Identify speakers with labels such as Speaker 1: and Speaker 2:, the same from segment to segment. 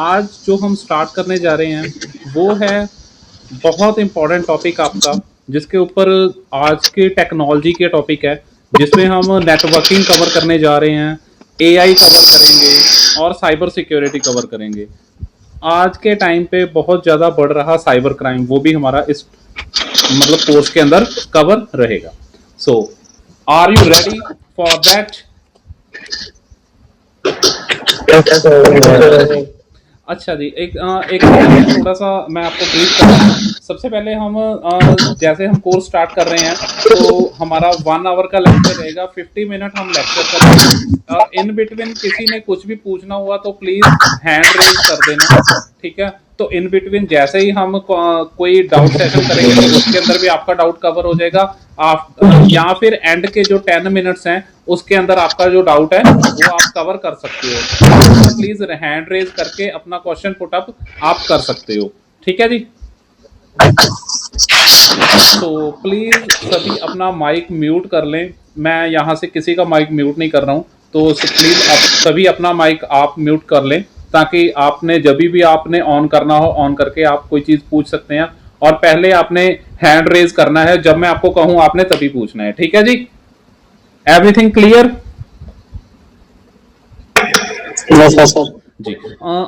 Speaker 1: आज जो हम स्टार्ट करने जा रहे हैं वो है बहुत इंपॉर्टेंट टॉपिक आपका, जिसके ऊपर आज के टेक्नोलॉजी के टॉपिक है, जिसमें हम नेटवर्किंग कवर करने जा रहे हैं, एआई कवर करेंगे और साइबर सिक्योरिटी कवर करेंगे। आज के टाइम पे बहुत ज़्यादा बढ़ रहा साइबर क्राइम, वो भी हमारा इस मतलब कोर्स के अंदर कवर रहेगा। So are you ready for that? अच्छा जी, एक थोड़ा सा मैं आपको ब्रीफ कर रहा हूँ। सबसे पहले हम जैसे हम कोर्स स्टार्ट कर रहे हैं तो हमारा 1 आवर का लेक्चर रहेगा, 50 मिनट हम लेक्चर करेंगे और इन बिटवीन किसी ने कुछ भी पूछना हुआ तो प्लीज हैंड रेज कर देना, ठीक है। तो इन बिटवीन जैसे ही हम कोई डाउट सेशन करेंगे तो उसके अंदर भी आपका डाउट कवर हो जाएगा। आप या फिर एंड के जो 10 मिनट्स हैं उसके अंदर आपका जो डाउट है वो आप कवर कर सकते हो। प्लीज हैंड रेज करके अपना क्वेश्चन पुट अप आप कर सकते हो, ठीक है जी। तो प्लीज सभी अपना माइक म्यूट कर लें। मैं यहाँ से किसी का माइक म्यूट नहीं कर रहा हूँ, तो प्लीज आप सभी अपना माइक आप म्यूट कर लें, ताकि आपने जब भी आपने ऑन करना हो ऑन करके आप कोई चीज पूछ सकते हैं। और पहले आपने हैंड रेज करना है, जब मैं आपको कहूं आपने तभी पूछना है, ठीक है जी। Everything clear? जी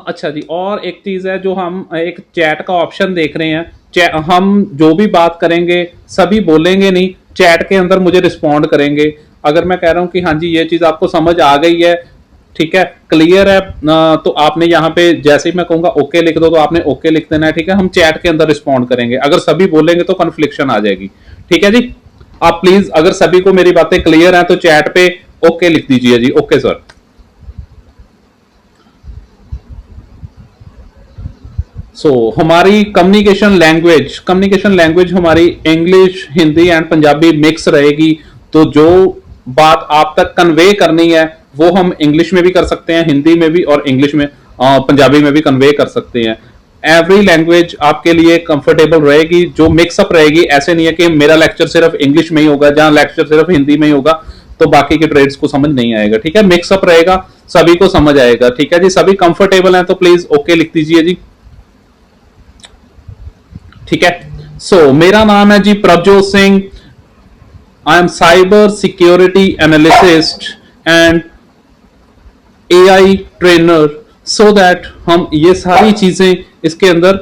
Speaker 1: अच्छा जी। और एक चीज है, जो हम एक चैट का ऑप्शन देख रहे हैं, हम जो भी बात करेंगे सभी बोलेंगे नहीं, चैट के अंदर मुझे रिस्पॉन्ड करेंगे। अगर मैं कह रहा हूं कि हाँ जी ये चीज आपको समझ आ गई है, ठीक है, क्लियर है, तो आपने यहाँ पे जैसे ही मैं कहूंगा ओके लिख दो तो आपने ओके लिख देना है, ठीक है। हम चैट के अंदर रिस्पॉन्ड करेंगे, अगर सभी बोलेंगे तो कन्फ्लिक्शन आ जाएगी, ठीक है जी। आप प्लीज अगर सभी को मेरी बातें क्लियर हैं तो चैट पे ओके लिख दीजिए जी। Okay sir. हमारी कम्युनिकेशन लैंग्वेज हमारी English, Hindi and Punjabi mix रहेगी। तो जो बात आप तक कन्वे करनी है वो हम इंग्लिश में भी कर सकते हैं, हिंदी में भी, और इंग्लिश में पंजाबी में भी कन्वे कर सकते हैं। एवरी लैंग्वेज आपके लिए कंफर्टेबल रहेगी, जो मिक्सअप रहेगी। ऐसे नहीं है कि मेरा लेक्चर सिर्फ इंग्लिश में ही होगा, जहां लेक्चर सिर्फ हिंदी में ही होगा तो बाकी के ट्रेड्स को समझ नहीं आएगा, ठीक है। मिक्सअप रहेगा, सभी को समझ आएगा, ठीक है जी। सभी कंफर्टेबल हैं तो प्लीज ओके लिख दीजिए जी, ठीक है। मेरा नाम है जी Prabhjot Singh. I am cyber security analyst and AI trainer, so that हम ये सारी चीजें इसके अंदर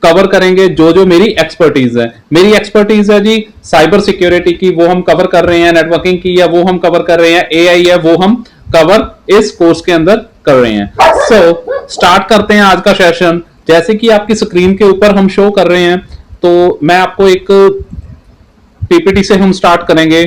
Speaker 1: कवर करेंगे। जो जो मेरी एक्सपर्टीज है, मेरी एक्सपर्टीज है जी साइबर सिक्योरिटी की, वो हम कवर कर रहे हैं। नेटवर्किंग की है वो हम कवर कर रहे हैं। एआई है वो हम कवर इस कोर्स के अंदर कर रहे हैं। स्टार्ट करते हैं आज का सेशन। जैसे कि आपकी स्क्रीन के ऊपर हम शो कर रहे हैं, तो मैं आपको एक पीपीटी से हम स्टार्ट करेंगे।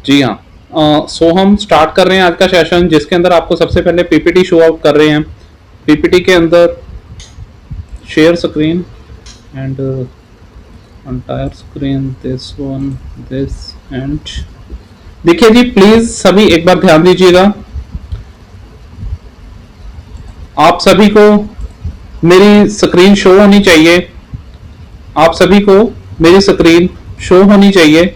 Speaker 1: जी हाँ, हम स्टार्ट कर रहे हैं आज का सेशन, जिसके अंदर आपको सबसे पहले पीपीटी शो आउट कर रहे हैं। पीपीटी के अंदर share screen and entire screen, this one, this and देखिए जी, प्लीज सभी एक बार ध्यान दीजिएगा। आप सभी को मेरी स्क्रीन शो होनी चाहिए, आप सभी को मेरी स्क्रीन शो होनी चाहिए।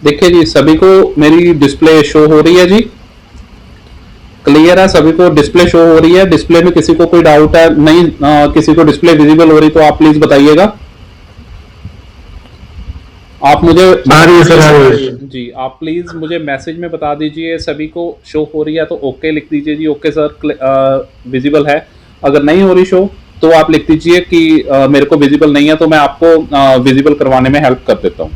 Speaker 1: देखिए जी, सभी को मेरी डिस्प्ले शो हो रही है जी। क्लियर है सभी को? डिस्प्ले शो हो रही है? डिस्प्ले में किसी को कोई डाउट है? नहीं, किसी को डिस्प्ले विजिबल हो रही तो आप प्लीज बताइएगा। आप मुझे
Speaker 2: आ रही है सर, आ रही है।
Speaker 1: जी, आप प्लीज मुझे मैसेज में बता दीजिए सभी को शो हो रही है तो ओके लिख दीजिए जी, ओके सर विजिबल है। अगर नहीं हो रही शो तो आप लिख दीजिए कि मेरे को विजिबल नहीं है, तो मैं आपको विजिबल करवाने में हेल्प कर देता हूं।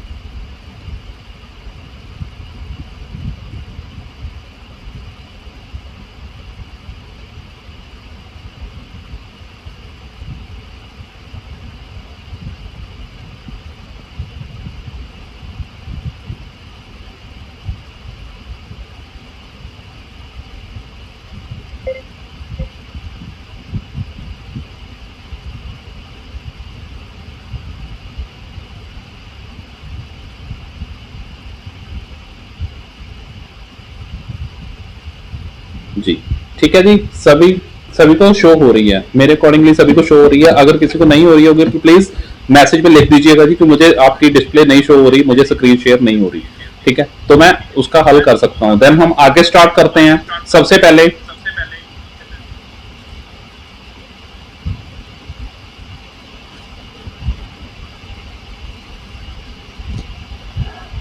Speaker 1: जी ठीक है जी, सभी सभी को शो हो रही है, मेरे अकॉर्डिंगली सभी को शो हो रही है। अगर किसी को नहीं हो रही होगी तो प्लीज मैसेज में लिख दीजिएगा जी कि मुझे आपकी डिस्प्ले नहीं शो हो रही, मुझे स्क्रीन शेयर नहीं हो रही। ठीक है, तो मैं उसका हल कर सकता हूं। देन हम आगे स्टार्ट करते हैं। सबसे पहले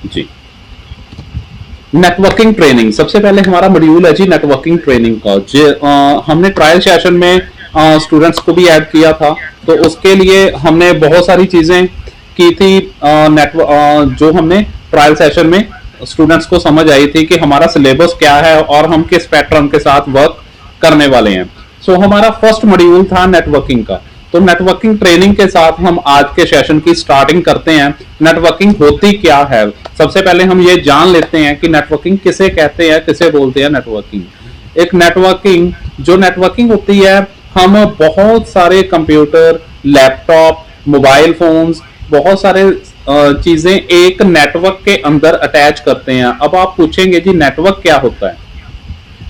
Speaker 1: जी, नेटवर्किंग ट्रेनिंग सबसे पहले हमारा मॉड्यूल है जी, नेटवर्किंग ट्रेनिंग का। हमने ट्रायल सेशन में स्टूडेंट्स को भी ऐड किया था, तो उसके लिए हमने बहुत सारी चीजें की थी। जो हमने ट्रायल सेशन में स्टूडेंट्स को समझ आई थी कि हमारा सिलेबस क्या है और हम किस पैटर्न के साथ वर्क करने वाले हैं। सो हमारा फर्स्ट मॉड्यूल था नेटवर्किंग का। तो नेटवर्किंग ट्रेनिंग के साथ हम आज के सेशन की स्टार्टिंग करते हैं। नेटवर्किंग होती क्या है, सबसे पहले हम ये जान लेते हैं कि नेटवर्किंग किसे कहते हैं, किसे बोलते हैं नेटवर्किंग। एक नेटवर्किंग, जो नेटवर्किंग होती है, हम बहुत सारे कंप्यूटर, लैपटॉप, मोबाइल फोन्स, बहुत सारे चीजें एक नेटवर्क के अंदर अटैच करते हैं। अब आप पूछेंगे जी नेटवर्क क्या होता है?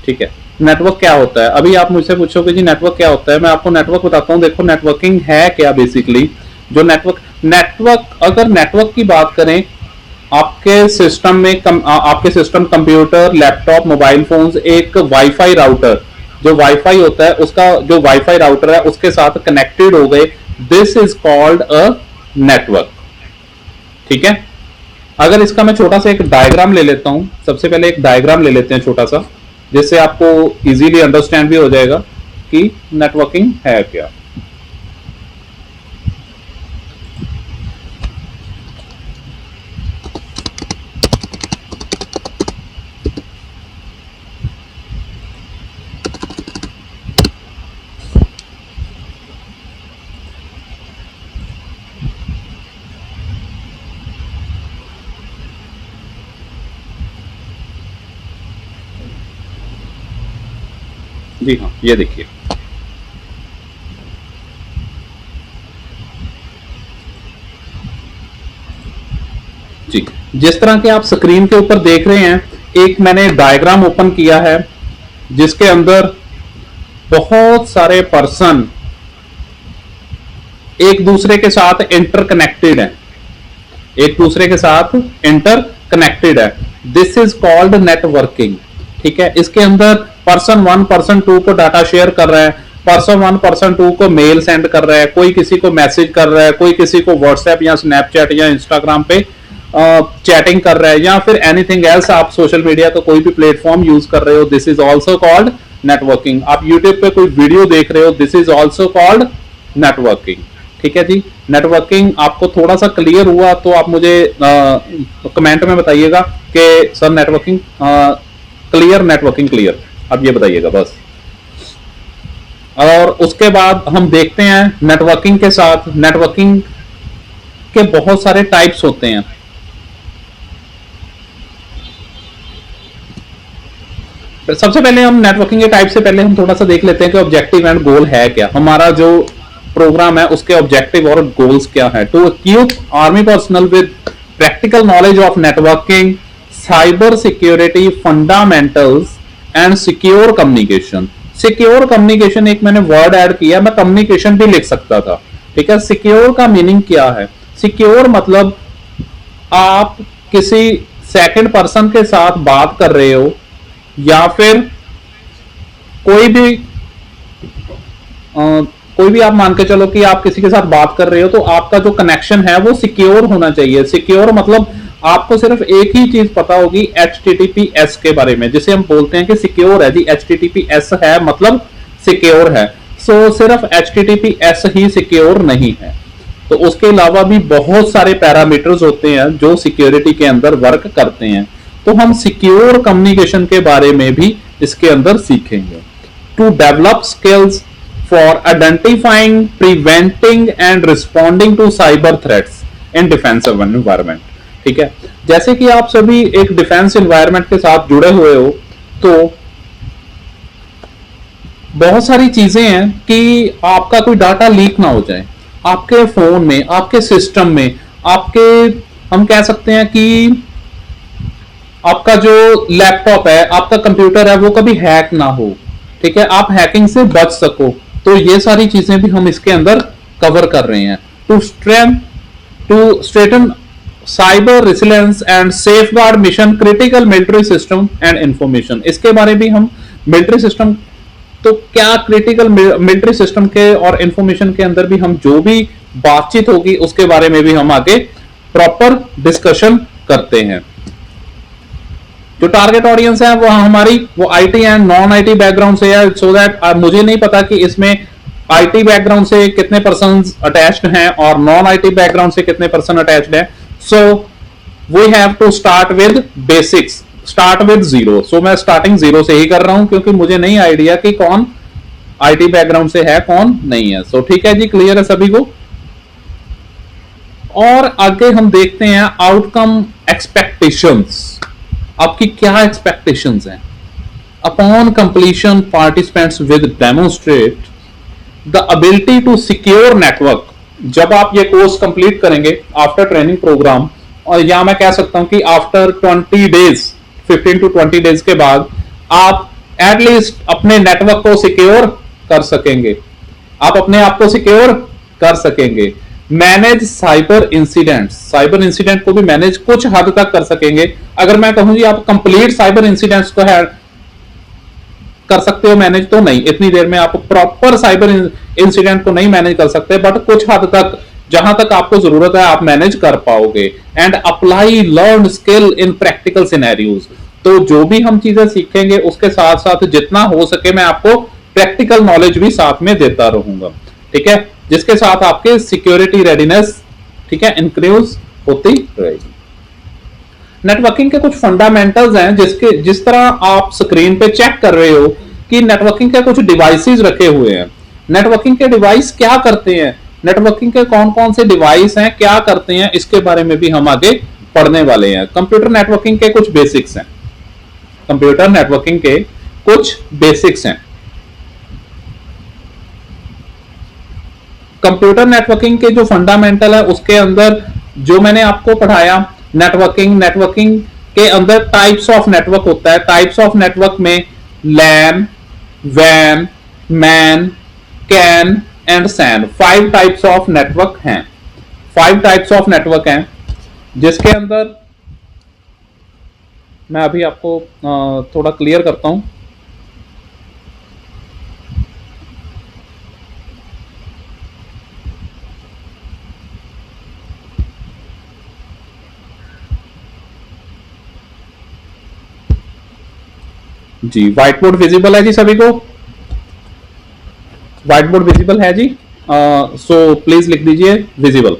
Speaker 1: ठीक है, नेटवर्क क्या होता है? अभी आप मुझसे पूछोगे जी नेटवर्क क्या होता है, मैं आपको नेटवर्क बताता हूं। देखो नेटवर्किंग है क्या बेसिकली। जो नेटवर्क अगर नेटवर्क की बात करें, आपके सिस्टम में आपके system computer, laptop, mobile phones एक वाईफाई राउटर, जो वाईफाई होता है उसका, जो वाईफाई राउटर है उसके साथ कनेक्टेड हो गए, this is called a network. ठीक है, अगर इसका मैं छोटा सा एक डायग्राम ले लेता हूं, सबसे पहले एक डायग्राम ले लेते हैं छोटा सा, जिससे आपको इजीली अंडरस्टैंड भी हो जाएगा कि नेटवर्किंग है क्या। जी हाँ, ये देखिए, जी जिस तरह के आप स्क्रीन के ऊपर देख रहे हैं, एक मैंने डायग्राम ओपन किया है जिसके अंदर बहुत सारे पर्सन एक दूसरे के साथ इंटरकनेक्टेड है, एक दूसरे के साथ इंटरकनेक्टेड है। This is called networking. ठीक है, इसके अंदर पर्सन 1 पर्सन 2 को डाटा शेयर कर रहा है, पर्सन 1 पर्सन 2 को मेल सेंड कर रहा है, कोई किसी को मैसेज कर रहा है, कोई किसी को व्हाट्सएप या स्नैपचैट या इंस्टाग्राम पे चैटिंग कर रहा है, या फिर एनीथिंग एल्स, आप सोशल मीडिया का कोई भी प्लेटफॉर्म यूज कर रहे हो, this is also called networking. आप यूट्यूब पे कोई वीडियो देख रहे हो, this is also called networking. ठीक है जी, नेटवर्किंग आपको थोड़ा सा क्लियर हुआ तो आप मुझे कमेंट में बताइएगा कि sir networking clear, networking clear, अब ये बताइएगा बस। और उसके बाद हम देखते हैं नेटवर्किंग के साथ, नेटवर्किंग के बहुत सारे टाइप्स होते हैं। सबसे पहले हम नेटवर्किंग के टाइप से पहले हम थोड़ा सा देख लेते हैं कि ऑब्जेक्टिव एंड गोल है क्या, हमारा जो प्रोग्राम है उसके ऑब्जेक्टिव और गोल्स क्या है। To equip army personnel with practical knowledge of networking, cyber security fundamentals and secure communication. Secure communication एक मैंने वर्ड ऐड किया, मैं कम्युनिकेशन भी लिख सकता था। ठीक है, सिक्योर का मीनिंग क्या है? सिक्योर मतलब आप किसी सेकंड पर्सन के साथ बात कर रहे हो, या फिर कोई भी कोई भी आप मान के चलो कि आप किसी के साथ बात कर रहे हो तो आपका जो कनेक्शन है वो सिक्योर होना चाहिए। सिक्योर मतलब आपको सिर्फ एक ही चीज पता होगी HTTPS के बारे में, जिसे हम बोलते हैं कि सिक्योर है जी, HTTPS है मतलब सिक्योर है। सो सिर्फ HTTPS ही सिक्योर नहीं है, तो उसके अलावा भी बहुत सारे पैरामीटर्स होते हैं जो सिक्योरिटी के अंदर वर्क करते हैं। तो हम सिक्योर कम्युनिकेशन के बारे में भी इसके अंदर सीखेंगे। To develop skills for identifying, preventing and responding to cyber threats in defence environment. ठीक है, जैसे कि आप सभी एक डिफेंस एनवायरनमेंट के साथ जुड़े हुए हो, तो बहुत सारी चीजें हैं कि आपका कोई डाटा लीक ना हो जाए आपके फोन में, आपके सिस्टम में, आपके, हम कह सकते हैं कि आपका जो लैपटॉप है, आपका कंप्यूटर है, वो कभी हैक ना हो। ठीक है, आप हैकिंग से बच सको। तो ये सारी चीजें भी हम इसके अंदर कवर कर रहे हैं। To strengthen cyber resilience and safeguard mission critical military system and information, इसके बारे में हम मिलिट्री सिस्टम, तो क्या क्रिटिकल मिलिट्री सिस्टम के और इंफॉर्मेशन के अंदर भी हम जो भी बातचीत होगी उसके बारे में भी हम आगे प्रॉपर डिस्कशन करते हैं। जो टारगेट ऑडियंस है वो हमारी वो IT and non IT background से है, सो दैट मुझे नहीं पता कि इसमें आईटी बैकग्राउंड से कितने पर्सन अटैच्ड हैं और नॉन आईटी बैकग्राउंड से कितने पर्सन अटैच्ड हैं। So we have to start with basics, start with zero. So मैं स्टार्टिंग जीरो से ही कर रहा हूं क्योंकि मुझे नहीं आइडिया कि कौन आईटी बैकग्राउंड से है कौन नहीं है। सो ठीक है जी, क्लियर है सभी को। और आगे हम देखते हैं आउटकम एक्सपेक्टेशंस। आपकी क्या एक्सपेक्टेशंस हैं? Upon completion participants with demonstrate the ability to secure network. जब आप ये कोर्स कंप्लीट करेंगे आफ्टर ट्रेनिंग प्रोग्राम, और या मैं कह सकता हूं कि आफ्टर 20 डेज, 15 to 20 डेज के बाद आप एटलीस्ट अपने नेटवर्क को सिक्योर कर सकेंगे, आप अपने आप को सिक्योर कर सकेंगे। Manage cyber incident, cyber incident को भी मैनेज कुछ हद तक कर सकेंगे। अगर मैं कहूं जी आप कंप्लीट साइबर इंसिडेंट्स को है कर सकते हो मैनेज, तो नहीं, इतनी देर में आप प्रॉपर साइबर इंसिडेंट को नहीं मैनेज कर सकते, बट कुछ हद तक जहां तक आपको जरूरत है आप मैनेज कर पाओगे। And apply learn skill in practical scenarios, तो जो भी हम चीजें सीखेंगे उसके साथ साथ जितना हो सके मैं आपको प्रैक्टिकल नॉलेज भी साथ में देता रहूंगा। ठीक है, जिसके साथ आपके सिक्योरिटी रेडीनेस, ठीक है, इंक्रीज होती रहेगी। नेटवर्किंग के कुछ फंडामेंटल्स हैं जिस तरह आप स्क्रीन पे चेक कर रहे हो कि नेटवर्किंग के कुछ डिवाइसेस रखे हुए हैं। नेटवर्किंग के डिवाइस क्या करते हैं, नेटवर्किंग के कौन कौन से डिवाइस हैं, क्या करते हैं, इसके बारे में भी हम आगे पढ़ने वाले हैं। कंप्यूटर नेटवर्किंग के कुछ बेसिक्स हैं, कंप्यूटर नेटवर्किंग के कुछ बेसिक्स हैं। कंप्यूटर नेटवर्किंग के जो फंडामेंटल है उसके अंदर जो मैंने आपको पढ़ाया, नेटवर्किंग के अंदर टाइप्स ऑफ नेटवर्क होता है। टाइप्स ऑफ नेटवर्क में लैन, वैन, MAN, CAN and SAN, 5 types of network हैं। 5 टाइप्स ऑफ नेटवर्क हैं जिसके अंदर मैं अभी आपको थोड़ा क्लियर करता हूं। जी, व्हाइट बोर्ड विजिबल है जी सभी को? व्हाइट बोर्ड विजिबल है जी? सो प्लीज लिख दीजिए विजिबल।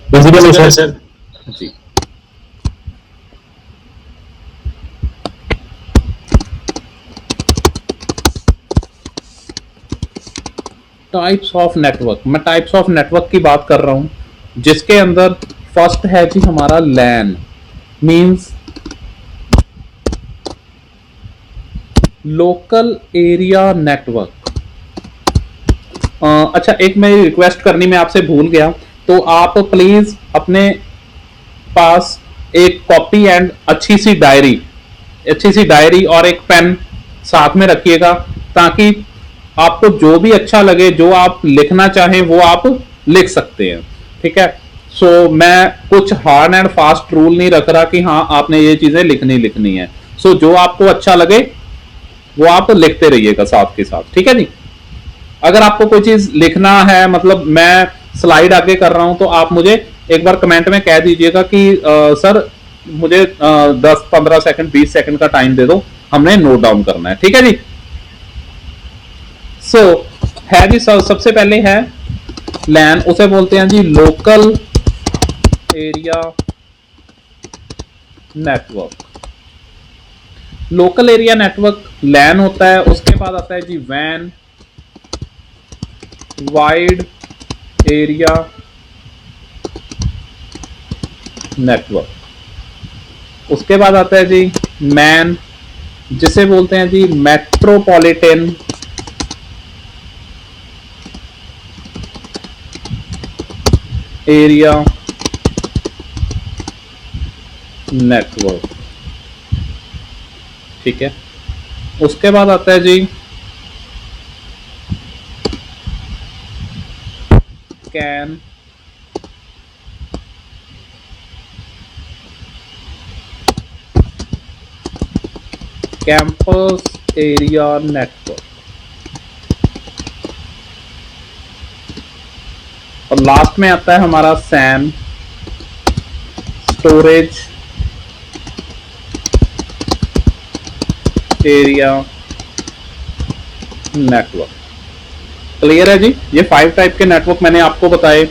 Speaker 2: विजिबल है सर।
Speaker 1: जी, टाइप्स ऑफ नेटवर्क, मैं टाइप्स ऑफ नेटवर्क की बात कर रहा हूं जिसके अंदर फर्स्ट है जी हमारा लैन, मींस लोकल एरिया नेटवर्क। अच्छा, एक मेरी रिक्वेस्ट करनी मैं आपसे भूल गया, तो आप प्लीज अपने पास एक कॉपी एंड अच्छी सी डायरी और एक पेन साथ में रखिएगा, ताकि आपको जो भी अच्छा लगे, जो आप लिखना चाहें वो आप लिख सकते हैं। ठीक है, सो मैं कुछ हार्ड एंड फास्ट रूल नहीं रख रहा कि हाँ आपने ये चीजें लिखनी है। सो जो आपको अच्छा लगे वो आप लिखते रहिएगा साथ के साथ, ठीक है जी। अगर आपको कोई चीज लिखना है, मतलब मैं स्लाइड आगे कर रहा हूं, तो आप मुझे एक बार कमेंट में कह दीजिएगा कि सर मुझे 10-15 सेकंड 20 सेकंड का टाइम दे दो, हमने नोट डाउन करना है, ठीक है जी। सो है जी, सबसे पहले है लैन, उसे बोलते हैं जी local area network. Local area network LAN होता है। उसके बाद आता है जी वैन, वाइड एरिया नेटवर्क। उसके बाद आता है जी मैन, जिसे बोलते हैं जी मेट्रोपॉलिटन एरिया नेटवर्क, ठीक है। उसके बाद आता है जी कैन, कैंपस एरिया नेटवर्क, और लास्ट में आता है हमारा SAN, storage area network. Clear है जी। ये 5 टाइप के नेटवर्क मैंने आपको बताए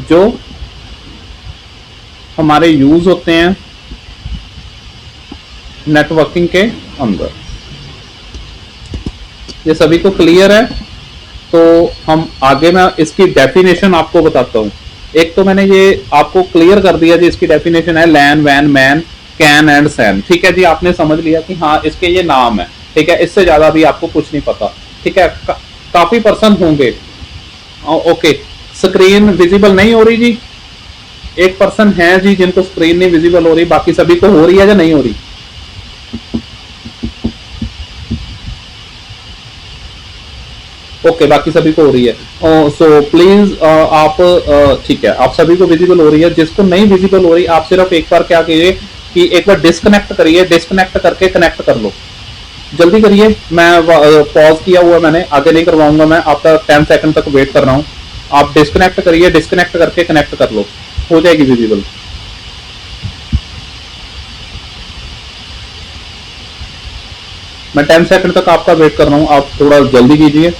Speaker 1: जो हमारे यूज होते हैं नेटवर्किंग के अंदर। ये सभी को क्लियर है? तो हम आगे मैं इसकी डेफिनेशन आपको बताता हूं। एक तो मैंने ये आपको क्लियर कर दिया जी, इसकी डेफिनेशन है लैन, वैन, मैन, कैन एंड सैन, ठीक है जी। आपने समझ लिया कि हाँ इसके ये नाम है, ठीक है। इससे ज्यादा भी आपको कुछ नहीं पता, ठीक है। काफी पर्सन होंगे, ओके। स्क्रीन विजिबल नहीं हो रही जी? एक पर्सन है जी जिनको स्क्रीन नहीं विजिबल हो रही, बाकी सभी को हो रही है या नहीं हो रही? ओके, बाकी सभी को हो रही है। सो प्लीज आप ठीक है, आप सभी को विजिबल हो रही है। जिसको नहीं विजिबल हो रही, आप सिर्फ एक बार क्या कीजिए कि एक बार डिस्कनेक्ट करिए, डिस्कनेक्ट करके कनेक्ट कर लो। जल्दी करिए, मैं पॉज किया हुआ मैंने, आगे नहीं करवाऊंगा मैं, आपका 10 सेकंड तक वेट कर रहा हूं। आप डिस्कनेक्ट करिए, डिस्कनेक्ट करके कनेक्ट कर लो, हो जाएगी विजिबल। मैं 10 सेकंड तक आपका वेट कर रहा हूं, आप थोड़ा जल्दी कीजिए।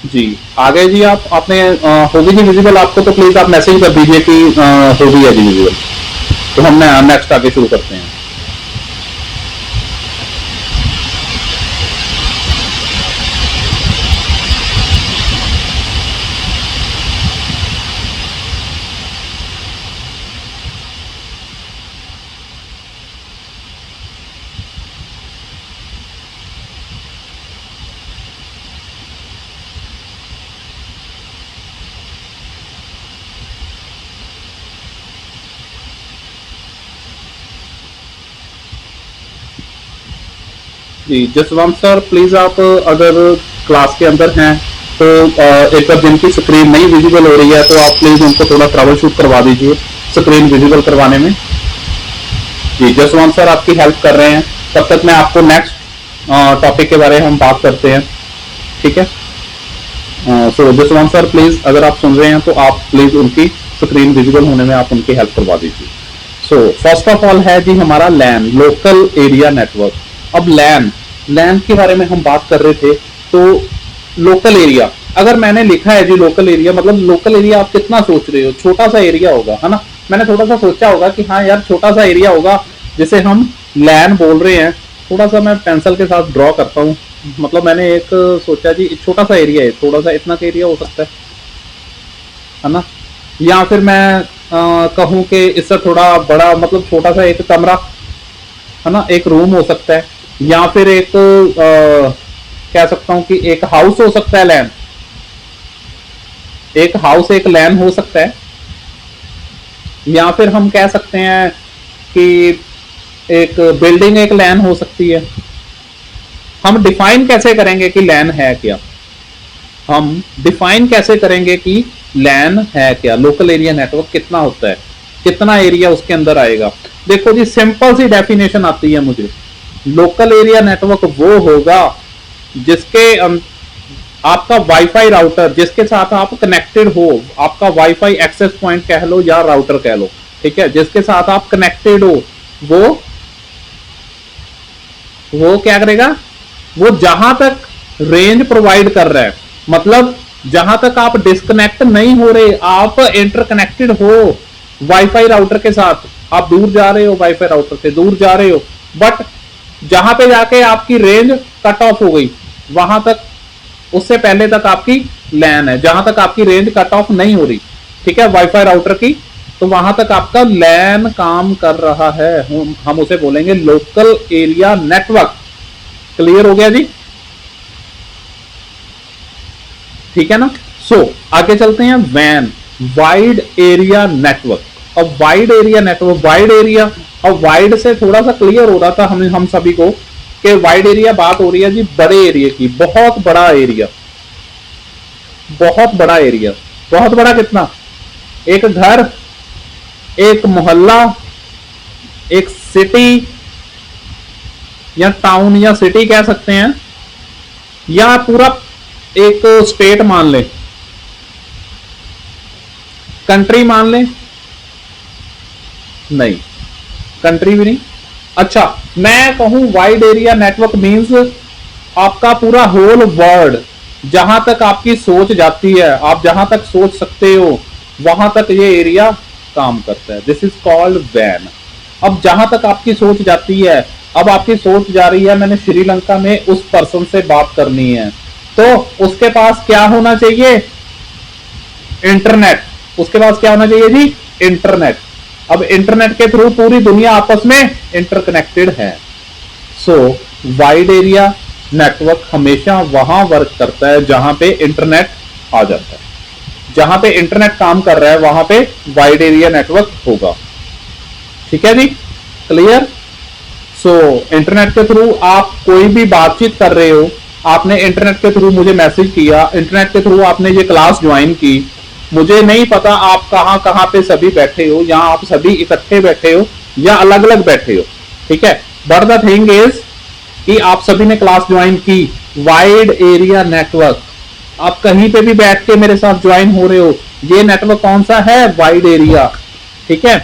Speaker 1: जी आ गए जी आप, आपने होगी जी विजिबल आपको, तो प्लीज आप मैसेज कर दीजिए कि हो गई है जी विजिबल। तो हम नेक्स्ट आगे शुरू करते हैं। जी जसवंत सर, प्लीज आप अगर क्लास के अंदर हैं तो एक बार जिनकी स्क्रीन नहीं विजिबल हो रही है तो आप प्लीज उनको थोड़ा ट्रबल शूट करवा दीजिए स्क्रीन विजिबल करवाने में। जी जसवंत सर आपकी हेल्प कर रहे हैं, तब तक मैं आपको नेक्स्ट टॉपिक के बारे में हम बात करते हैं, ठीक है। सो जसवंत सर प्लीज अगर आप सुन रहे हैं तो आप प्लीज उनकी स्क्रीन विजिबल होने में आप उनकी हेल्प करवा दीजिए। सो फर्स्ट ऑफ ऑल है जी हमारा लैन, लोकल एरिया नेटवर्क। अब लैन के बारे में हम बात कर रहे थे, तो लोकल एरिया, अगर मैंने लिखा है जी लोकल एरिया, मतलब लोकल एरिया आप कितना सोच रहे हो? छोटा सा एरिया होगा, है ना। मैंने थोड़ा सा सोचा होगा कि हाँ यार छोटा सा एरिया होगा, जिसे हम लैन बोल रहे हैं। थोड़ा सा मैं पेंसिल के साथ ड्रॉ करता हूँ, मतलब मैंने एक सोचा जी छोटा सा एरिया है, थोड़ा सा इतना का एरिया हो सकता है, है ना, या फिर मैं कहूं कि इससे थोड़ा बड़ा, मतलब छोटा सा एक कमरा, है ना, एक रूम हो सकता है, या फिर एक कह सकता हूं कि एक हाउस हो सकता है, लैन, एक हाउस एक लैन हो सकता है, या फिर हम कह सकते हैं कि एक बिल्डिंग एक लैन हो सकती है। हम डिफाइन कैसे करेंगे कि लैन है क्या, हम डिफाइन कैसे करेंगे कि लैन है क्या, लोकल एरिया नेटवर्क कितना होता है, कितना एरिया उसके अंदर आएगा। देखो जी, सिंपल सी डेफिनेशन आती है मुझे, लोकल एरिया नेटवर्क वो होगा जिसके आपका वाईफाई राउटर जिसके साथ आप कनेक्टेड हो, आपका वाईफाई एक्सेस पॉइंट कह लो या राउटर कह लो, ठीक है, जिसके साथ आप कनेक्टेड हो, वो क्या करेगा, वो जहां तक रेंज प्रोवाइड कर रहा है, मतलब जहां तक आप डिस्कनेक्ट नहीं हो रहे, आप इंटरकनेक्टेड हो वाईफाई राउटर के साथ, आप दूर जा रहे हो, वाईफाई राउटर से दूर जा रहे हो, बट जहां पे जाके आपकी रेंज कट ऑफ हो गई, वहां तक, उससे पहले तक आपकी लैन है, जहां तक आपकी रेंज कट ऑफ नहीं हो रही, ठीक है, वाईफाई राउटर की, तो वहां तक आपका लैन काम कर रहा है, हम उसे बोलेंगे लोकल एरिया नेटवर्क। क्लियर हो गया जी, ठीक है ना। सो आगे चलते हैं, वैन, वाइड एरिया नेटवर्क। अब wide area network, wide area, अब वाइड से थोड़ा सा क्लियर हो रहा था हम सभी को कि वाइड एरिया बात हो रही है जी बड़े एरिया की, बहुत बड़ा एरिया, बहुत बड़ा एरिया, बहुत बड़ा कितना, एक घर, एक मोहल्ला, एक सिटी या टाउन या सिटी कह सकते हैं, या पूरा एक स्टेट मान ले, कंट्री मान ले, नहीं कंट्री भी नहीं। अच्छा, मैं कहूं वाइड एरिया नेटवर्क मींस आपका पूरा होल वर्ल्ड, जहां तक आपकी सोच जाती है, आप जहां तक सोच सकते हो वहां तक ये एरिया काम करता है, दिस इज कॉल्ड वैन। अब जहां तक आपकी सोच जाती है, अब आपकी सोच जा रही है मैंने श्रीलंका में उस पर्सन से बात करनी है, तो उसके पास क्या होना चाहिए, इंटरनेट, उसके पास क्या होना चाहिए जी, इंटरनेट। अब इंटरनेट के थ्रू पूरी दुनिया आपस में इंटरकनेक्टेड है। सो वाइड एरिया नेटवर्क हमेशा वहां वर्क करता है जहां पे इंटरनेट आ जाता है, जहां पे इंटरनेट काम कर रहा है वहां पे वाइड एरिया नेटवर्क होगा, ठीक है जी, क्लियर। सो इंटरनेट के थ्रू आप कोई भी बातचीत कर रहे हो, आपने इंटरनेट के थ्रू मुझे मैसेज किया, इंटरनेट के थ्रू आपने ये क्लास ज्वाइन की, मुझे नहीं पता आप कहां कहां पे सभी बैठे हो, या आप सभी इकट्ठे बैठे हो या अलग अलग बैठे हो, ठीक है, बट द थिंग इज कि आप सभी ने क्लास ज्वाइन की, वाइड एरिया नेटवर्क, आप कहीं पे भी बैठ के मेरे साथ ज्वाइन हो रहे हो, ये नेटवर्क कौन सा है, वाइड एरिया, ठीक है।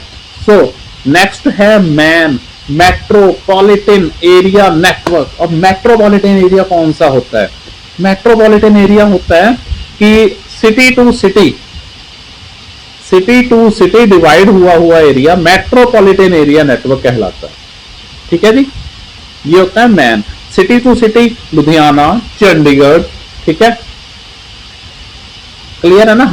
Speaker 1: सो नेक्स्ट है मैन, मेट्रोपॉलिटन एरिया नेटवर्क। अब मेट्रोपॉलिटन एरिया कौन सा होता है, मेट्रोपॉलिटन एरिया होता है कि city to city, city to city divide हुआ एरिया मेट्रोपॉलिटन एरिया नेटवर्क कहलाता है, ठीक है जी, ये होता है MAN. City to city, Ludhiana, Chandigarh, ठीक है, क्लियर है ना,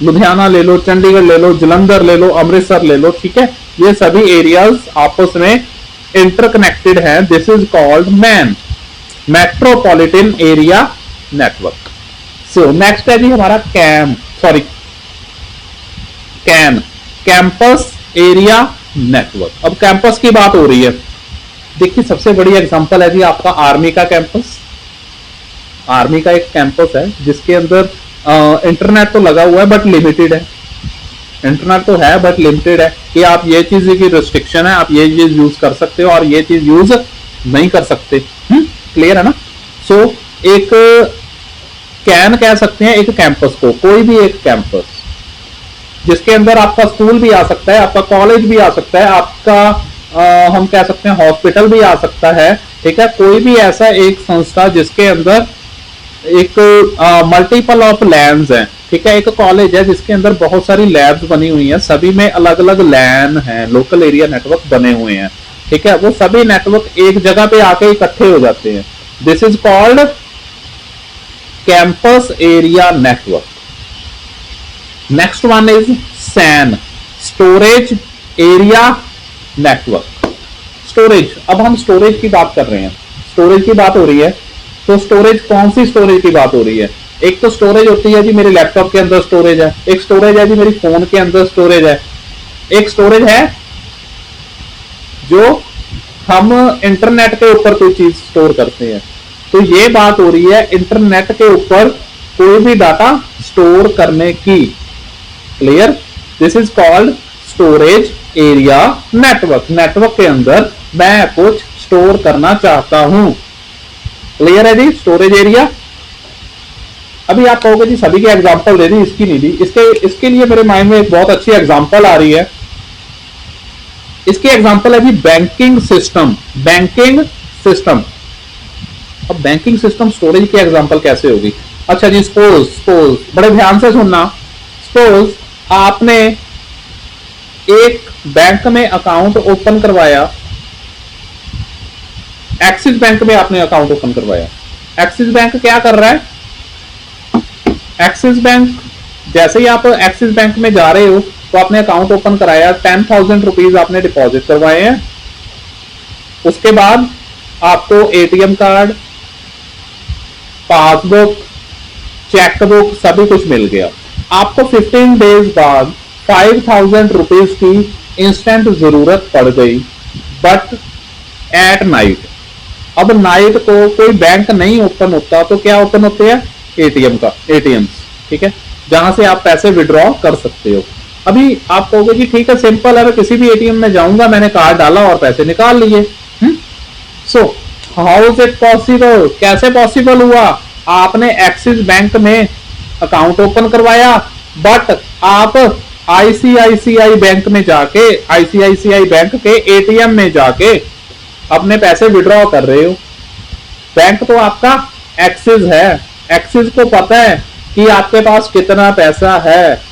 Speaker 1: लुधियाना ले लो, चंडीगढ़ ले लो, जलंधर ले लो, अमृतसर ले लो, ठीक है, ये सभी एरियाज आपस में इंटरकनेक्टेड हैं, this is called man, metropolitan area network. So next है जी हमारा कैंपस एरिया नेटवर्क। अब कैंपस की बात हो रही है, देखिए सबसे बड़ी एग्जांपल है जी आपका आर्मी का कैंपस, आर्मी का एक कैंपस है जिसके अंदर इंटरनेट तो लगा हुआ है बट लिमिटेड है, इंटरनेट तो है बट लिमिटेड है, कि आप ये चीज की रिस्ट्रिक्शन है, आप ये चीज यूज कर सकते हो और ये चीज यूज नहीं कर सकते, क्लियर है ना। सो एक कैन कह सकते हैं एक कैंपस को, कोई भी एक कैंपस जिसके अंदर आपका स्कूल भी आ सकता है, आपका कॉलेज भी आ सकता है, आपका हम कह सकते हैं हॉस्पिटल भी आ सकता है, ठीक है, कोई भी ऐसा एक संस्था जिसके अंदर एक मल्टीपल ऑफ लैंड्स हैं, ठीक है, एक कॉलेज है जिसके अंदर बहुत सारी लैब्स बनी हुई हैं, सभी में अलग अलग लैन हैं, लोकल एरिया नेटवर्क बने हुए हैं, ठीक है, वो सभी नेटवर्क एक जगह पे आके इकट्ठे हो जाते हैं, this is called campus area network, next one is SAN, storage area network. Storage, अब हम स्टोरेज की बात कर रहे हैं, स्टोरेज की बात हो रही है, तो स्टोरेज कौन सी स्टोरेज की बात हो रही है? एक तो स्टोरेज होती है जी मेरे लैपटॉप के अंदर स्टोरेज है, एक स्टोरेज है जी मेरी फोन के अंदर स्टोरेज है, एक स्टोरेज है जो हम इंटरनेट के ऊपर कोई चीज स्टोर करते हैं। तो ये बात हो रही है इंटरनेट के ऊपर कोई भी डाटा स्टोर करने की। Clear? This is called storage area network. Network के अंदर मैं कुछ स्टोर करना चाहता हूं। क्लियर है जी? Storage area. अभी आप कहोगे जी सभी की एग्जांपल दे दी, इसकी नहीं दी। इसके लिए मेरे माइंड में एक बहुत अच्छी एग्जांपल आ रही है। इसकी एग्जांपल है जी बैंकिंग सिस्टम। बैंकिंग सिस्टम, अब बैंकिंग सिस्टम स्टोरेज की एग्जांपल कैसे होगी? अच्छा जी, सपोज बड़े ध्यान से सुनना, सपोज आपने एक बैंक में अकाउंट ओपन करवाया, एक्सिस बैंक में आपने अकाउंट ओपन करवाया। एक्सिस बैंक क्या कर रहा है? एक्सिस बैंक, जैसे ही आप एक्सिस बैंक में जा रहे हो तो आपने अकाउंट ओपन कराया, 10,000 रुपीज आपने डिपॉजिट करवाए हैं। उसके बाद आपको एटीएम कार्ड, पासबुक, चेकबुक सभी कुछ मिल गया। आपको 15 डेज बाद 5,000 रुपीज की इंस्टेंट जरूरत पड़ गई, बट एट नाइट। अब नाइट को कोई बैंक नहीं ओपन होता तो क्या ओपन होते हैं? एटीएम का, एटीएम, ठीक है, जहां से आप पैसे विड्रॉ कर सकते हो। अभी आप कहोगे जी ठीक है, सिंपल है, मैं किसी भी एटीएम में जाऊंगा, मैंने कार्ड डाला और पैसे निकाल लिए। So how is it possible? कैसे पॉसिबल हुआ? आपने एक्सिस बैंक में अकाउंट ओपन करवाया, बट आप आईसीआईसीआई बैंक में जाके, आईसीआईसीआई बैंक के एटीएम में जाके अपने पैसे विड्रॉ कर रहे हो। बैंक तो आपका एक्सिस है, एक्सिस को पता है कि आपके पास कितना पैसा है,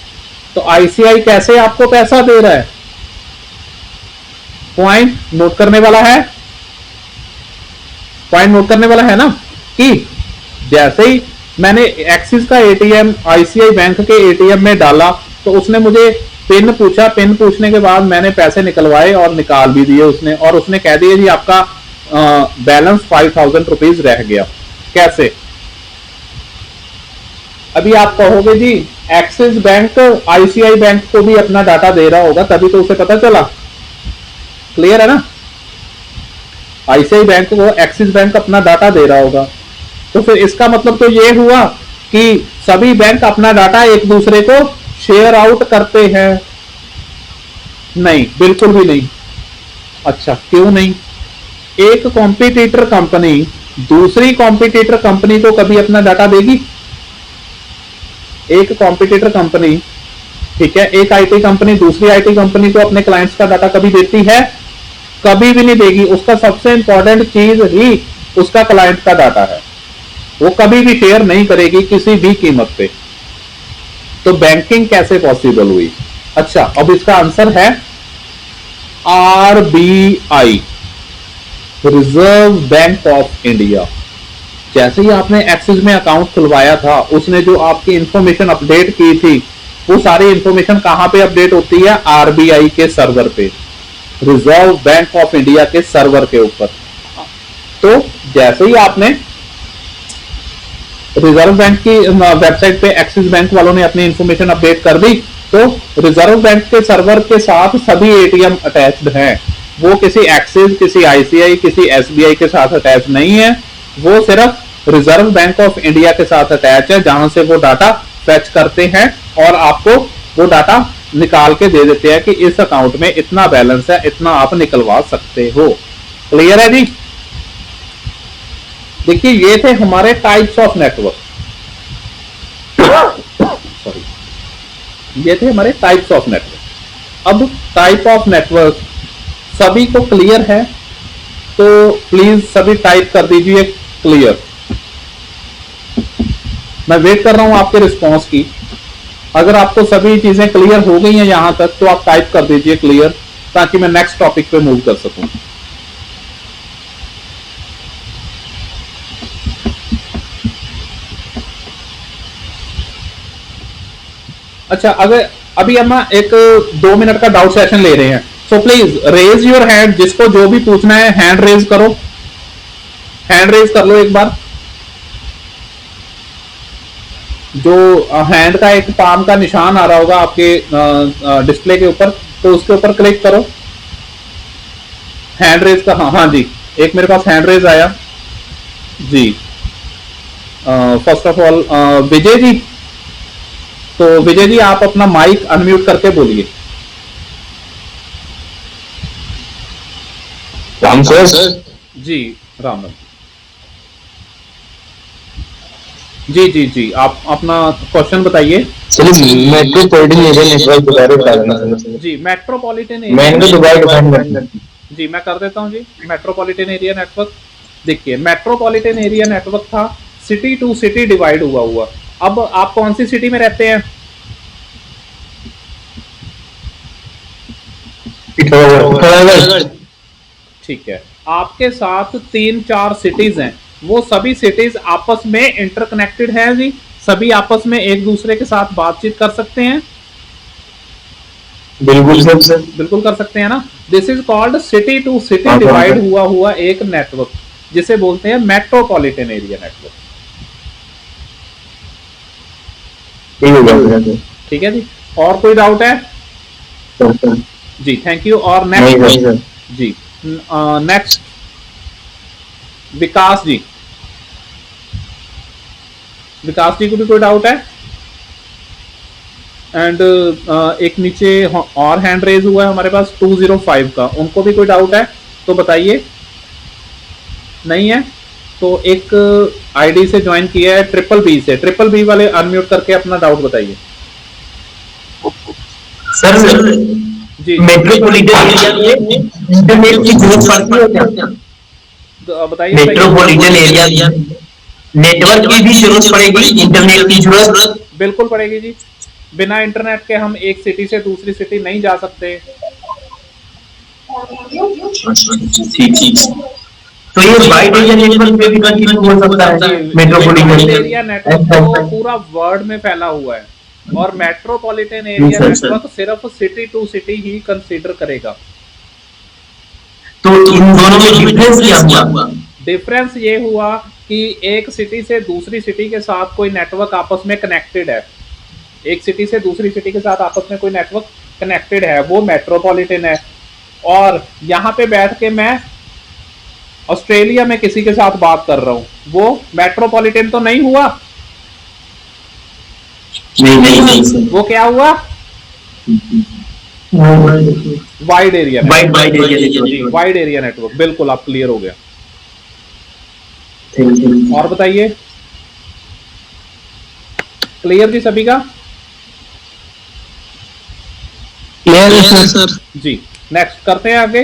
Speaker 1: तो आईसीआई कैसे आपको पैसा दे रहा है? पॉइंट नोट करने वाला है, पॉइंट नोट करने वाला है ना, कि जैसे ही मैंने एक्सिस का एटीएम आईसीआई बैंक के एटीएम में डाला तो उसने मुझे पिन पूछा, पिन पूछने के बाद मैंने पैसे निकलवाए और निकाल भी दिए उसने, और उसने कह दिया जी आपका बैलेंस 5,000 रुपीज रह गया। कैसे? अभी आप कहोगे जी एक्सिस बैंक आईसीआई बैंक को भी अपना डाटा दे रहा होगा, तभी तो उसे पता चला। क्लियर है ना? आईसीआई बैंक को एक्सिस बैंक अपना डाटा दे रहा होगा, तो फिर इसका मतलब तो ये हुआ कि सभी बैंक अपना डाटा एक दूसरे को शेयर आउट करते हैं। नहीं, बिल्कुल भी नहीं। अच्छा, क्यों नहीं? एक कॉम्पिटिटर कंपनी दूसरी कॉम्पिटिटर कंपनी को कभी अपना डाटा देगी? एक कॉम्पिटिटर कंपनी, ठीक है, एक आईटी कंपनी दूसरी आईटी कंपनी को अपने क्लाइंट्स का डाटा कभी देती है? कभी भी नहीं देगी। उसका सबसे इंपॉर्टेंट चीज ही उसका क्लाइंट का डाटा है, वो कभी भी शेयर नहीं करेगी किसी भी कीमत पे। तो बैंकिंग कैसे पॉसिबल हुई? अच्छा, अब इसका आंसर है RBI, reserve bank of India. जैसे ही आपने एक्सिस में अकाउंट खुलवाया था, उसने जो आपकी इंफॉर्मेशन अपडेट की थी, वो सारी इंफॉर्मेशन कहां पे अपडेट होती है? आरबीआई के सर्वर पे, रिजर्व बैंक ऑफ इंडिया के सर्वर के ऊपर। तो जैसे ही आपने रिजर्व बैंक की वेबसाइट पे एक्सिस बैंक वालों ने अपनी इंफॉर्मेशन अपडेट कर दी, तो रिजर्व बैंक के सर्वर के साथ सभी एटीएम अटैच्ड हैं। वो किसी एक्सिस, किसी आईसीआई, किसी एसबीआई के साथ अटैच नहीं है, वो सिर्फ रिजर्व बैंक ऑफ इंडिया के साथ अटैच है, जहां से वो डाटा फेच करते हैं और आपको वो डाटा निकाल के दे देते हैं कि इस अकाउंट में इतना बैलेंस है, इतना आप निकलवा सकते हो। क्लियर है जी? देखिए, ये थे हमारे टाइप्स ऑफ नेटवर्क। सॉरी, ये थे हमारे टाइप्स ऑफ नेटवर्क। अब टाइप ऑफ नेटवर्क सभी को क्लियर है तो प्लीज सभी टाइप कर दीजिए क्लियर। मैं वेट कर रहा हूं आपके रिस्पॉन्स की। अगर आपको सभी चीजें क्लियर हो गई हैं यहां तक तो आप टाइप कर दीजिए क्लियर, ताकि मैं नेक्स्ट टॉपिक पे मूव कर सकूं। अच्छा, अगर अभी हम ना एक 2 मिनट का डाउट सेशन ले रहे हैं, so please raise your hand, जिसको जो भी पूछना है हैंड रेज करो, हैंड रेज कर लो एक बार। जो हैंड का एक पाम का निशान आ रहा होगा आपके डिस्प्ले के ऊपर, तो उसके ऊपर क्लिक करो हैंड रेज का। हाँ हाँ जी, एक मेरे पास हैंड रेज आया जी। First of all Vijay ji, तो विजय जी आप अपना माइक अनम्यूट करके बोलिए।
Speaker 2: राम सर।
Speaker 1: जी राम राम। जी जी जी, आप अपना क्वेश्चन बताइए।
Speaker 2: चलिए मेट्रोपॉलिटन एरिया नेटवर्क के बारे में बताना सर।
Speaker 1: जी मेट्रोपॉलिटन
Speaker 2: मैंने तो दुबई डिफाइन कर दिया।
Speaker 1: जी मैं कर देता हूँ जी। मेट्रोपॉलिटन एरिया नेटवर्क, देखिए मेट्रोपॉलिटन एरिया नेटवर्क था सिटी टू सिटी डिवाइड हुआ हुआ। अब आप कौन सी सिटी में रहते हैं? ठीक है, आपके साथ 3-4 सिटीज हैं, वो सभी सिटीज आपस में इंटरकनेक्टेड है जी, सभी आपस में एक दूसरे के साथ बातचीत कर सकते हैं।
Speaker 2: बिल्कुल सर।
Speaker 1: बिल्कुल कर सकते हैं ना। This is called city to city divide हुआ हुआ एक नेटवर्क, जिसे बोलते हैं मेट्रोपॉलिटन एरिया नेटवर्क। ठीक है जी, और कोई डाउट है? जी थैंक यू। और नेक्स्ट जी, नेक्स्ट विकास जी, विकास जी को भी कोई डाउट है? एंड एक नीचे और हैंड रेज हुआ है हमारे पास 205 का, उनको भी कोई डाउट है तो बताइए। नहीं है तो एक आईडी से ज्वाइन किया है ट्रिपल बी से, ट्रिपल बी वाले अनम्यूट करके अपना डाउट बताइए।
Speaker 2: सर
Speaker 1: जी
Speaker 2: मेट्रोपॉलिटन एरिया में इंटरनेट की जरूरत पड़ती है क्या?
Speaker 1: तो बताइए।
Speaker 2: मेट्रोपॉलिटन एरिया नेटवर्क की भी जरूरत पड़ेगी, इंटरनेट की जरूरत
Speaker 1: बिल्कुल पड़ेगी जी। बिना इंटरनेट के हम एक सिटी से दूसरी सिटी नहीं जा सकते।
Speaker 2: ठीक। तो ये वाइड एरिया नेटवर्क पे भी कंटिन्यू हो सकता है मेट्रोपॉलिटन
Speaker 1: एरिया नेटवर्क तो पूरा वर्ल्ड में फैला हुआ है, और मेट्रोपॉलिटन एरिया नेटवर्क सिर्फ सिटी टू सिटी ही कंसीडर करेगा।
Speaker 2: तो इन दोनों में डिफरेंस क्या हुआ?
Speaker 1: डिफरेंस ये हुआ कि एक सिटी से दूसरी सिटी के साथ कोई नेटवर्क आपस में कनेक्टेड है, एक सिटी से दूसरी सिटी के साथ आपस में कोई नेटवर्क कनेक्टेड है, वो मेट्रोपॉलिटन है। और यहाँ पे बैठ के मैं ऑस्ट्रेलिया में किसी के साथ बात कर रहा हूँ, वो मेट्रोपॉलिटन तो नहीं हुआ।
Speaker 2: नहीं।
Speaker 1: वो क्या हुआ? Wide area network. Wide area network, बिल्कुल आप क्लियर हो गया। और बताइए, क्लियर जी सभी का?
Speaker 2: क्लियर है सर।
Speaker 1: जी नेक्स्ट करते हैं आगे।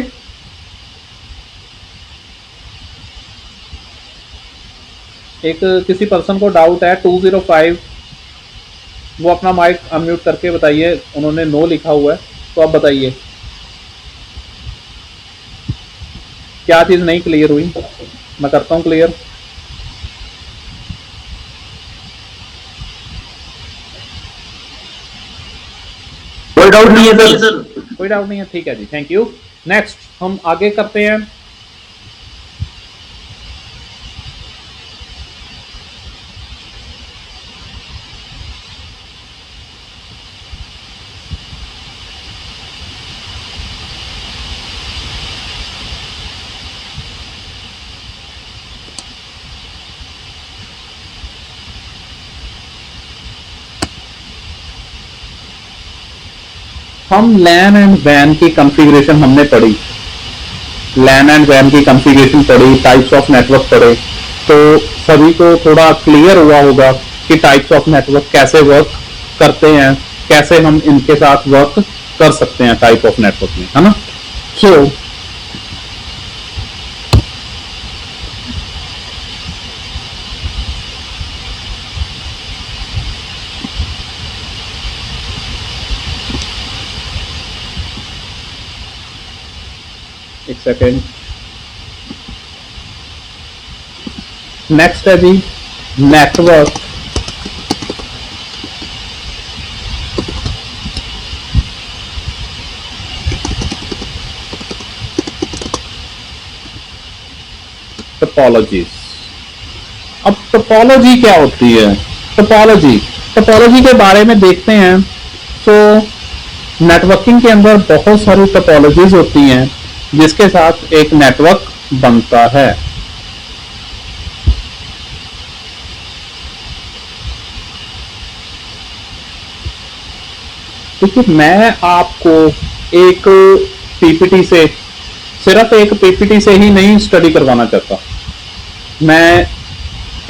Speaker 1: एक किसी पर्सन को डाउट है 205, वो अपना माइक अनम्यूट करके बताइए। उन्होंने नो लिखा हुआ है, तो आप बताइए क्या चीज नहीं क्लियर हुई। मैं करता हूं क्लियर।
Speaker 2: कोई डाउट नहीं है सर।
Speaker 1: कोई डाउट नहीं है, ठीक है जी, थैंक यू। नेक्स्ट हम आगे करते हैं। हम लैन एंड वैन की कॉन्फ़िगरेशन हमने पढ़ी, लैन एंड वैन की कॉन्फ़िगरेशन पढ़ी, टाइप्स ऑफ नेटवर्क पढ़े, तो सभी को थोड़ा क्लियर हुआ होगा कि टाइप्स ऑफ नेटवर्क कैसे वर्क करते हैं, कैसे हम इनके साथ वर्क कर सकते हैं टाइप ऑफ नेटवर्क में, है ना। सो एक सेकेंड। नेक्स्ट है जी नेटवर्क टोपोलॉजीज। अब टोपोलॉजी क्या होती है? टोपोलॉजी के बारे में देखते हैं। तो नेटवर्किंग के अंदर बहुत सारी टोपोलॉजीज होती हैं जिसके साथ एक नेटवर्क बनता है। देखिए, मैं आपको एक पीपीटी से, सिर्फ एक पीपीटी से ही नहीं स्टडी करवाना चाहता। मैं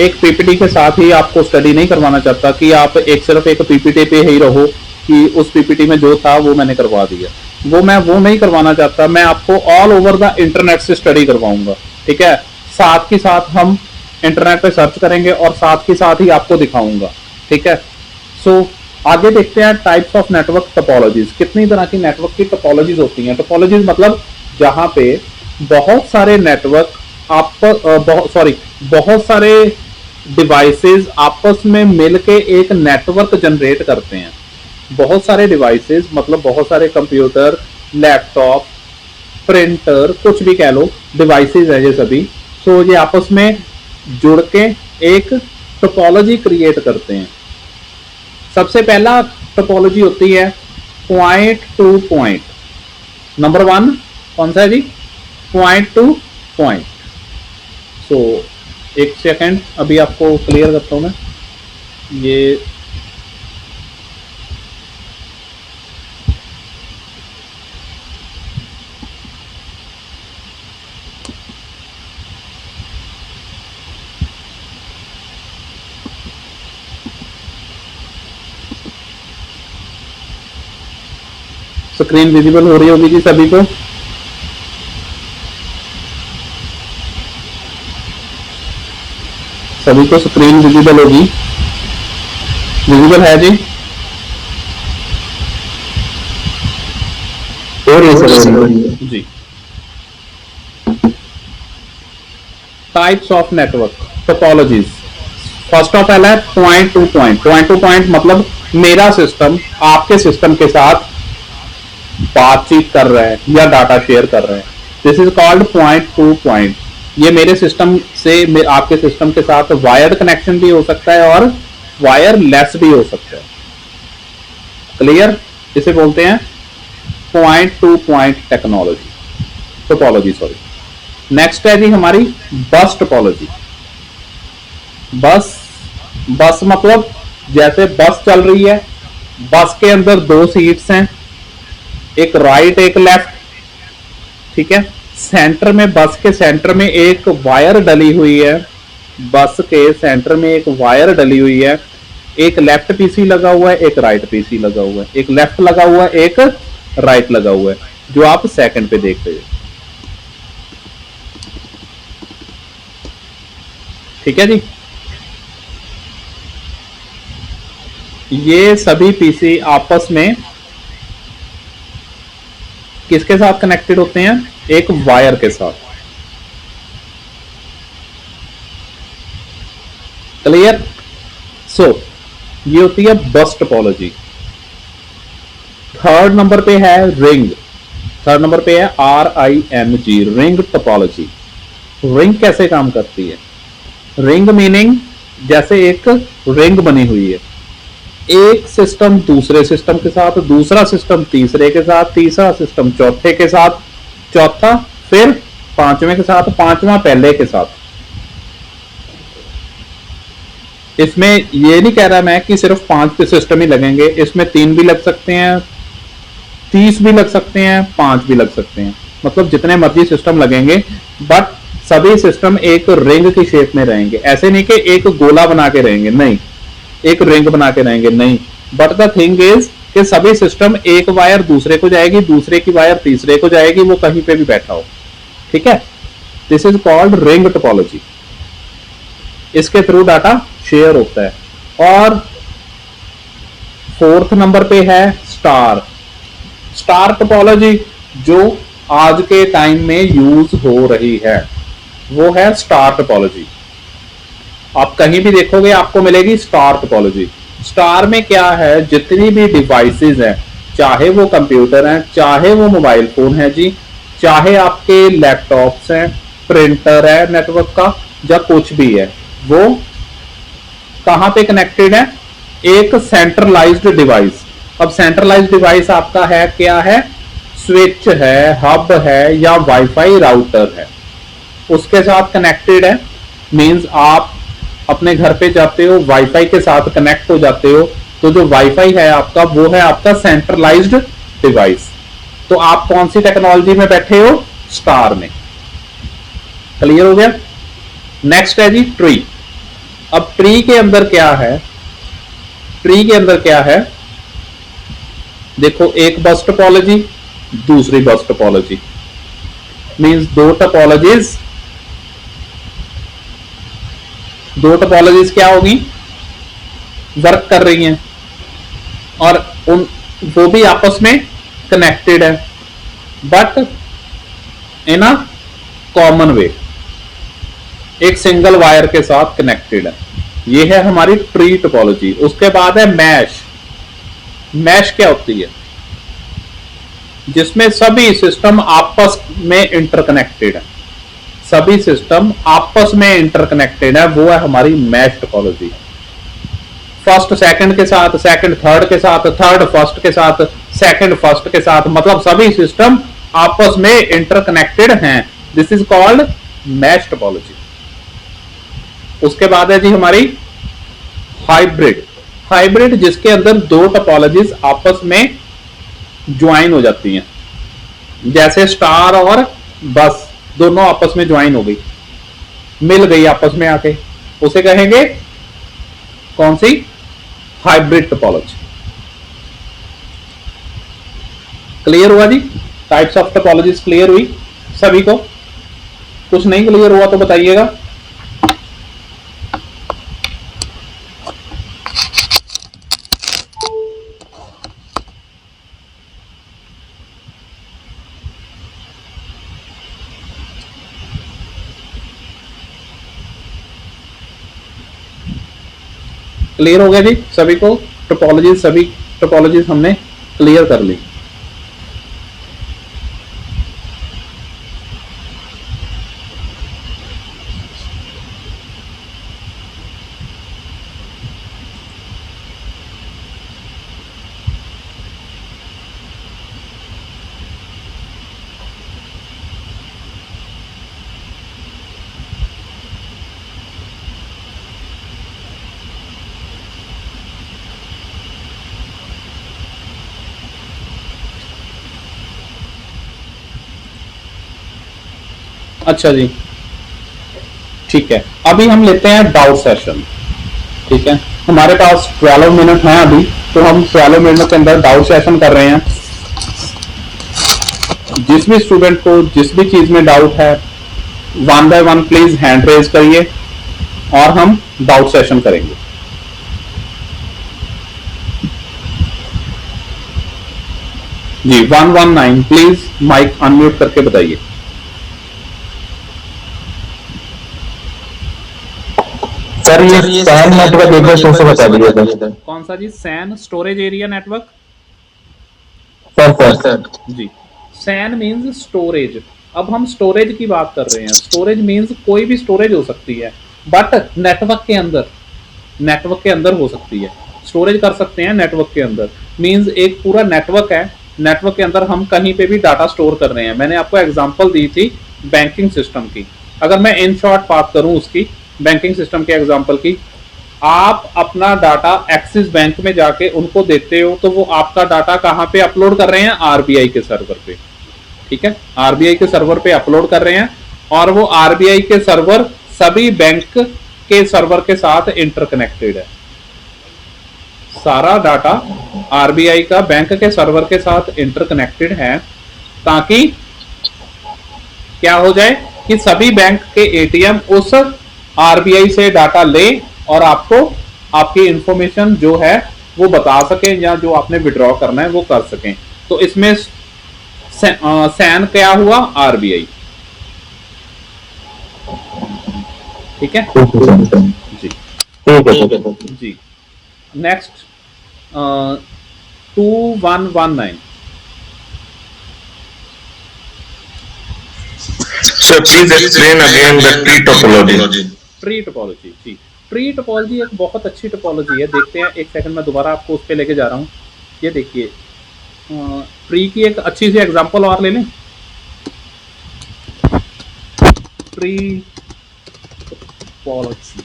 Speaker 1: एक पीपीटी के साथ ही आपको स्टडी नहीं करवाना चाहता कि आप सिर्फ एक पीपीटी पे ही रहो कि उस पीपीटी में जो था वो मैंने करवा दिया। वो नहीं करवाना चाहता। मैं आपको ऑल ओवर द इंटरनेट से स्टडी करवाऊंगा। ठीक है, साथ ही साथ हम इंटरनेट पे सर्च करेंगे और साथ ही साथ ही आपको दिखाऊंगा। ठीक है, सो आगे देखते हैं टाइप्स ऑफ नेटवर्क टोपोलॉजीज। कितनी तरह की नेटवर्क की टोपोलॉजीज होती हैं? टोपोलॉजीज मतलब जहां पे बहुत सारे नेटवर्क बहुत सारे डिवाइसेस आपस में मिलके एक नेटवर्क जनरेट करते हैं। बहुत सारे डिवाइसेस मतलब बहुत सारे कंप्यूटर, लैपटॉप, प्रिंटर, कुछ भी कह लो, डिवाइसेस है ये सभी। सो ये आपस में जुड़ के एक टोपोलॉजी क्रिएट करते हैं। सबसे पहला टोपोलॉजी होती है पॉइंट टू पॉइंट। नंबर 1 कौन सा है जी? Point to point. सो एक सेकंड, अभी आपको क्लियर करता हूं मैं ये। स्क्रीन विजिबल हो रही होगी जी सभी को? सभी को स्क्रीन विजिबल होगी? विजिबल है जी? जी। Types of network topologies. First of all है point to point. Point to point मतलब मेरा सिस्टम आपके सिस्टम के साथ बातचीत कर रहा है या डाटा शेयर कर रहा है। This is called point to point. ये मेरे सिस्टम से आपके सिस्टम के साथ वायर्ड कनेक्शन भी हो सकता है और वायरलेस भी हो सकता है। क्लियर? इसे बोलते हैं point to point technology, topology sorry. Next है जी हमारी बस टोपोलॉजी। बस मतलब जैसे बस चल रही है, बस के अंदर 2 सीट्स हैं, एक राइट एक लेफ्ट। ठीक है, सेंटर में, बस के सेंटर में एक वायर डली हुई है। बस के सेंटर में एक वायर डली हुई है। एक लेफ्ट पीसी लगा हुआ है, एक राइट पीसी लगा हुआ है, एक लेफ्ट लगा हुआ है, एक राइट लगा हुआ है, जो आप सेकंड पे देख रहे हो। ठीक है जी, ये सभी पीसी आपस में किसके साथ कनेक्टेड होते हैं? एक वायर के साथ। क्लियर? सो ये होती है बस टोपोलॉजी। थर्ड नंबर पे है रिंग। थर्ड नंबर पे है RING, रिंग टोपोलॉजी। रिंग कैसे काम करती है? रिंग मीनिंग जैसे एक रिंग बनी हुई है, एक सिस्टम दूसरे सिस्टम के साथ, दूसरा सिस्टम तीसरे के साथ, तीसरा सिस्टम चौथे के साथ, चौथा फिर पांचवें के साथ, पांचवा पहले के साथ। इसमें ये नहीं कह रहा मैं कि सिर्फ 5 सिस्टम ही लगेंगे, इसमें 3 भी लग सकते हैं, 30 भी लग सकते हैं, 5 भी लग सकते हैं, मतलब जितने मर्जी सिस्टम लगेंगे, बट सभी सिस्टम एक रिंग की शेप में रहेंगे। ऐसे नहीं कि एक गोला बना के रहेंगे, नहीं, एक रिंग बना के रहेंगे, नहीं। बट द थिंग इज कि सभी सिस्टम, एक वायर दूसरे को जाएगी, दूसरे की वायर तीसरे को जाएगी, वो कहीं पे भी बैठा हो। ठीक है, this is called ring topology. इसके थ्रू डाटा शेयर होता है। और 4th नंबर पे है स्टार। स्टार टोपोलॉजी जो आज के टाइम में यूज हो रही है वो है स्टार टोपोलॉजी। आप कहीं भी देखोगे आपको मिलेगी स्टार टोपोलॉजी। स्टार में क्या है, जितनी भी डिवाइसेस हैं, चाहे वो कंप्यूटर हैं, चाहे वो मोबाइल फोन है जी, चाहे आपके लैपटॉप्स हैं, प्रिंटर है नेटवर्क का या कुछ भी है, वो कहां पे कनेक्टेड है? एक सेंट्रलाइज्ड डिवाइस। अब सेंट्रलाइज्ड डिवाइस आपका है क्या है? स्विच है, हब है या वाईफाई राउटर है, उसके साथ कनेक्टेड है। मींस आप अपने घर पे जाते हो, वाईफाई के साथ कनेक्ट हो जाते हो, तो जो वाईफाई है आपका वो है आपका सेंट्रलाइज्ड डिवाइस। तो आप कौन सी टेक्नोलॉजी में बैठे हो? स्टार में। क्लियर हो गया? नेक्स्ट है जी ट्री। अब ट्री के अंदर क्या है? ट्री के अंदर क्या है? देखो, एक बस टोपोलॉजी, दूसरी बस टोपोलॉजी, मींस दो टोपोलॉजीज क्या होगी? वर्क कर रही हैं और उन वो भी आपस में कनेक्टेड है, बट इन अ कॉमन वे, एक सिंगल वायर के साथ कनेक्टेड है। ये है हमारी ट्री टोपोलॉजी। उसके बाद है मैश। मैश क्या होती है? जिसमें सभी सिस्टम आपस में इंटरकनेक्टेड है, सभी सिस्टम आपस में इंटरकनेक्टेड है, वो है हमारी मैश टोपोलॉजी। फर्स्ट सेकंड के साथ, सेकंड थर्ड के साथ, थर्ड फर्स्ट के साथ, सेकंड फर्स्ट के साथ, मतलब सभी सिस्टम आपस में इंटरकनेक्टेड हैं। This is called mesh topology. उसके बाद है जी हमारी हाइब्रिड। हाइब्रिड जिसके अंदर दो टोपोलॉजीज आपस में ज्वाइन हो जाती हैं, जैसे स्टार और बस दोनों आपस में ज्वाइन हो गई, मिल गई आपस में आके, उसे कहेंगे कौन सी? Hybrid topology. क्लियर हुआ जी? टाइप्स ऑफ टोपोलॉजीज क्लियर हुई सभी को? कुछ नहीं क्लियर हुआ तो बताइएगा। क्लियर हो गया जी सभी को? टोपोलॉजीज, सभी टोपोलॉजीज हमने क्लियर कर ली। अच्छा जी, ठीक है। अभी हम लेते हैं डाउट सेशन। ठीक है, हमारे पास 12 मिनट हैं अभी, तो हम 12 मिनट के अंदर डाउट सेशन कर रहे हैं। जिस भी स्टूडेंट को जिस भी चीज में डाउट है, one by one please hand raise करिए और हम डाउट सेशन करेंगे। जी 119 प्लीज माइक अनम्यूट करके बताइए।
Speaker 2: सर ये सैन नेटवर्क एक बार फिर से बता दीजिए सर।
Speaker 1: कौन सा जी? SAN storage area network.
Speaker 2: Sir
Speaker 1: जी, सैन मींस स्टोरेज। अब हम स्टोरेज की बात कर रहे हैं। स्टोरेज मींस कोई भी स्टोरेज हो सकती है, बट नेटवर्क के अंदर हो सकती है। स्टोरेज कर सकते हैं नेटवर्क के अंदर, मींस एक पूरा नेटवर्क है, नेटवर्क के अंदर हम कहीं पे भी डाटा स्टोर कर रहे हैं। मैंने आपको एग्जांपल दी थी बैंकिंग सिस्टम की। अगर मैं इन शॉर्ट बात करूं उसकी, बैंकिंग सिस्टम के एग्जांपल की, आप अपना डाटा एक्सिस बैंक में जाके उनको देते हो, तो वो आपका डाटा कहां पे अपलोड कर रहे हैं? आरबीआई के सर्वर पे। ठीक है, आरबीआई के सर्वर पे अपलोड कर रहे हैं, और वो आरबीआई के सर्वर सभी बैंक के सर्वर के साथ इंटरकनेक्टेड है। सारा डाटा आरबीआई का बैंक के सर्वर के साथ इंटरकनेक्टेड है, ताकि क्या हो जाए कि सभी बैंक के एटीएम उस आरबीआई से डाटा ले और आपको आपकी इंफॉर्मेशन जो है वो बता सके, या जो आपने विड्रॉ करना है वो कर सकें। तो इसमें सैन क्या हुआ? आरबीआई। ठीक है जी, जी। Next 2119।
Speaker 3: Sir, please explain again the tree topology.
Speaker 1: Tree topology जी, ट्री टोपोलॉजी एक बहुत अच्छी टोपोलॉजी है। देखते हैं, एक सेकंड में दोबारा आपको उस पर लेके जा रहा हूँ। ये देखिए, ट्री की एक अच्छी सी एग्जांपल और ले लें। ट्री टोपोलॉजी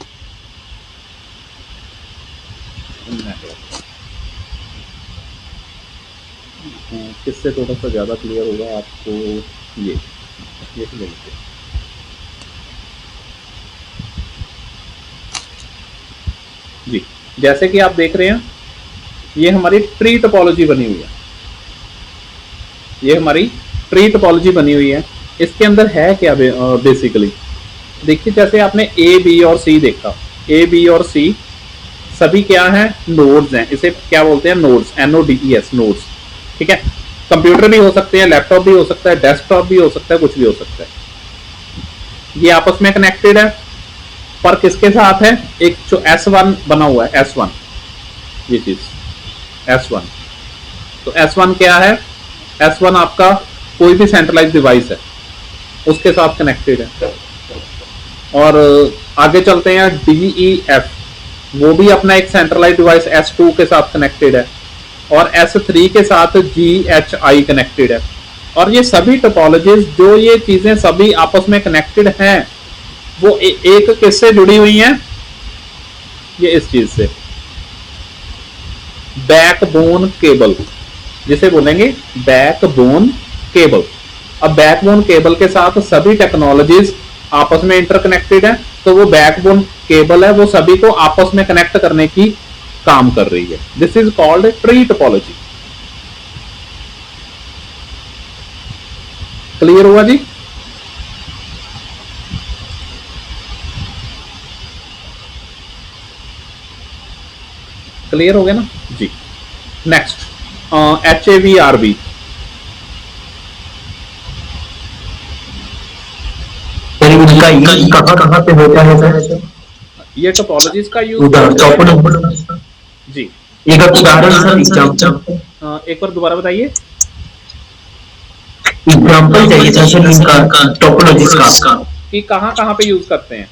Speaker 1: किससे थोड़ा सा ज़्यादा क्लियर होगा आपको, ये ले लीजिए। जी, जैसे कि आप देख रहे हैं, ये हमारी ट्री टोपोलॉजी बनी हुई है। ये हमारी ट्री टोपोलॉजी बनी हुई है। इसके अंदर है क्या बेसिकली, देखिए, जैसे आपने ए बी और सी देखा, ए बी और सी सभी क्या हैं, नोड्स हैं। इसे क्या बोलते हैं, नोड्स, NODES, नोड्स। ठीक है, कंप्यूटर भी हो सकते हैं, लैपटॉप भी हो सकता है, डेस्कटॉप भी हो सकता है, कुछ भी हो सकता है। ये आपस में कनेक्टेड है, पर किसके साथ है, एक जो S1 बना हुआ है, S1, ये चीज S1। तो S1 क्या है, S1 आपका कोई भी सेंट्रलाइज डिवाइस है, उसके साथ कनेक्टेड है। और आगे चलते हैं, DEF, वो भी अपना एक सेंट्रलाइज डिवाइस S2 के साथ कनेक्टेड है, और S3 के साथ GHI कनेक्टेड है। और ये सभी टोपोलॉजीज, जो ये चीजें सभी आपस में कनेक्टेड हैं, वो एक किससे जुड़ी हुई हैं, ये इस चीज से, बैकबोन केबल, जिसे बोलेंगे बैकबोन केबल। अब बैकबोन केबल के साथ सभी टेक्नोलॉजीज आपस में इंटरकनेक्टेड है, तो वो बैकबोन केबल है, वो सभी को आपस में कनेक्ट करने की काम कर रही है। This is called tree topology. Clear हुआ जी? क्लियर हो गया ना जी। Next, HAVRB।
Speaker 2: कहाँ पे होता है सर?
Speaker 1: ये टोपोलॉजीज का यूज जी।
Speaker 2: एक उदाहरण
Speaker 1: एक बार दोबारा बताइए।
Speaker 2: एग्जांपल चाहिए था सर इनका, टोपोलॉजीज का,
Speaker 1: कि कहाँ कहाँ पे यूज करते हैं,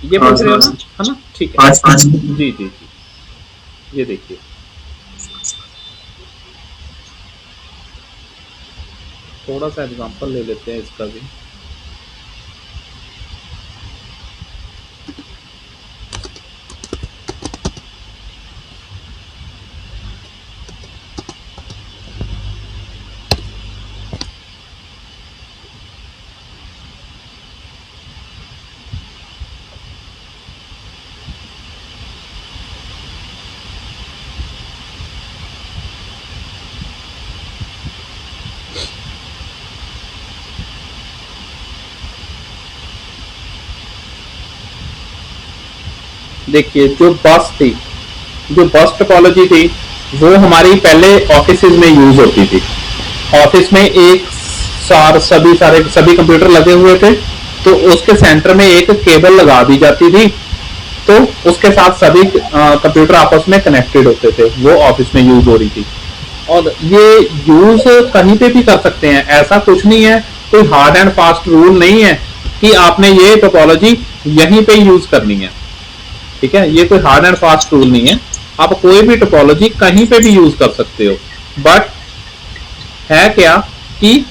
Speaker 1: ये पूछ रहे हो ना, है ना? ठीक है, जी जी जी। ये देखिए, थोड़ा सा एग्जांपल ले लेते हैं इसका भी। देखिए, जो बस टोपोलॉजी थी, वो हमारी पहले ऑफिस में यूज होती थी। ऑफिस में एक सभी कंप्यूटर लगे हुए थे, तो उसके सेंटर में एक केबल लगा दी जाती थी, तो उसके साथ सभी कंप्यूटर आपस में कनेक्टेड होते थे, वो ऑफिस में यूज हो रही थी। और ये यूज कहीं पे भी कर सकते हैं, ऐसा कुछ नहीं है, कोई हार्ड एंड फास्ट रूल नहीं है कि आपने ये टोपोलॉजी यहीं पे यूज करनी है। ठीक है, ये कोई हार्ड एंड फास्ट रूल नहीं है, आप कोई भी टोपोलॉजी कहीं पे भी यूज कर सकते हो। बट है क्या कि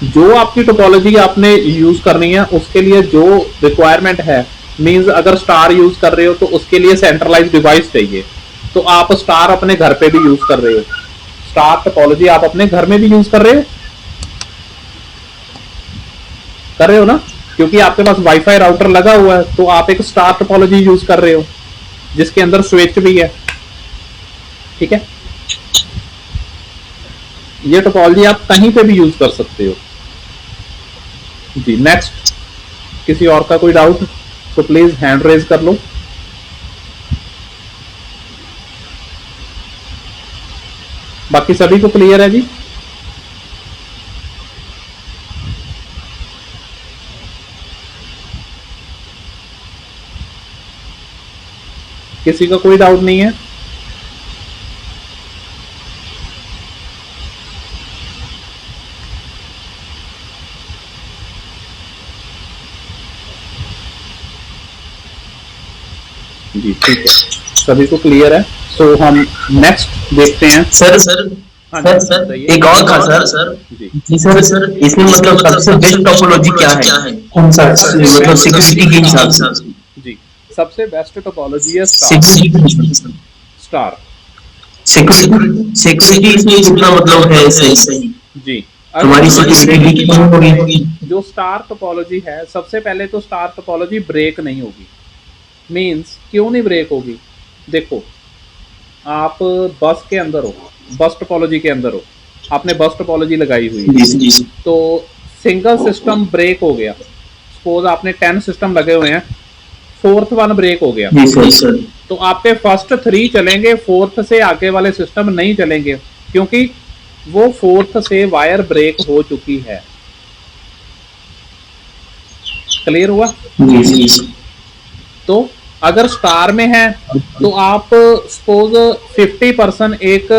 Speaker 1: जो आपकी टोपोलॉजी आपने यूज करनी है, उसके लिए जो रिक्वायरमेंट है, मींस अगर स्टार यूज कर रहे हो तो उसके लिए सेंट्रलाइज डिवाइस चाहिए, तो आप स्टार अपने घर पे भी यूज कर रहे हो, स्टार टोपोलॉजी आप अपने घर में भी यूज कर रहे हो ना, क्योंकि आपके पास वाईफाई राउटर लगा हुआ है, तो आप एक स्टार टोपोलॉजी यूज कर रहे हो, जिसके अंदर स्विच भी है। ठीक है, ये टोपोलॉजी आप कहीं पे भी यूज कर सकते हो जी। नेक्स्ट, किसी और का कोई डाउट तो प्लीज हैंड रेज कर लो। बाकी सभी को क्लियर है जी? किसी का कोई डाउट नहीं है? जी ठीक है, सभी को क्लियर है। सो हम नेक्स्ट देखते हैं।
Speaker 2: सर
Speaker 1: हाँ
Speaker 2: सर
Speaker 1: जी
Speaker 2: सर
Speaker 1: बताइए।
Speaker 2: एक और था सर।
Speaker 1: जी
Speaker 2: जी सर, इसमें मतलब सबसे बेस्ट टोपोलॉजी क्या है? कौन सा मतलब सिक्योरिटी के हिसाब से?
Speaker 1: जी सबसे बेस्ट टोपोलॉजी है
Speaker 2: सिक्योरिटी
Speaker 1: स्टार।
Speaker 2: सिक्योरिटी इसमें कितना मतलब है सही?
Speaker 1: जी
Speaker 2: हमारी सिक्योरिटी भी कम होगी।
Speaker 1: जो स्टार टोपोलॉजी है, सबसे पहले तो स्टार टोपोलॉजी ब्रेक नहीं होगी। मींस क्यों नहीं ब्रेक होगी? देखो, आप बस के अंदर हो, बस टोपोलॉजी के अंदर हो, आपने बस टोपोलॉजी लगाई हुई है, तो सिंगल सिस्टम ब्रेक हो गया। सपोज आपने 10 सिस्टम लगे हुए हैं, फोर्थ वन ब्रेक हो गया, तो आपके फर्स्ट 3 चलेंगे, फोर्थ से आगे वाले सिस्टम नहीं चलेंगे, क्योंकि वो फोर्थ से वायर ब्रेक हो चुकी है। क्लियर हुआ? तो अगर स्टार में है तो आप सपोज 50% एक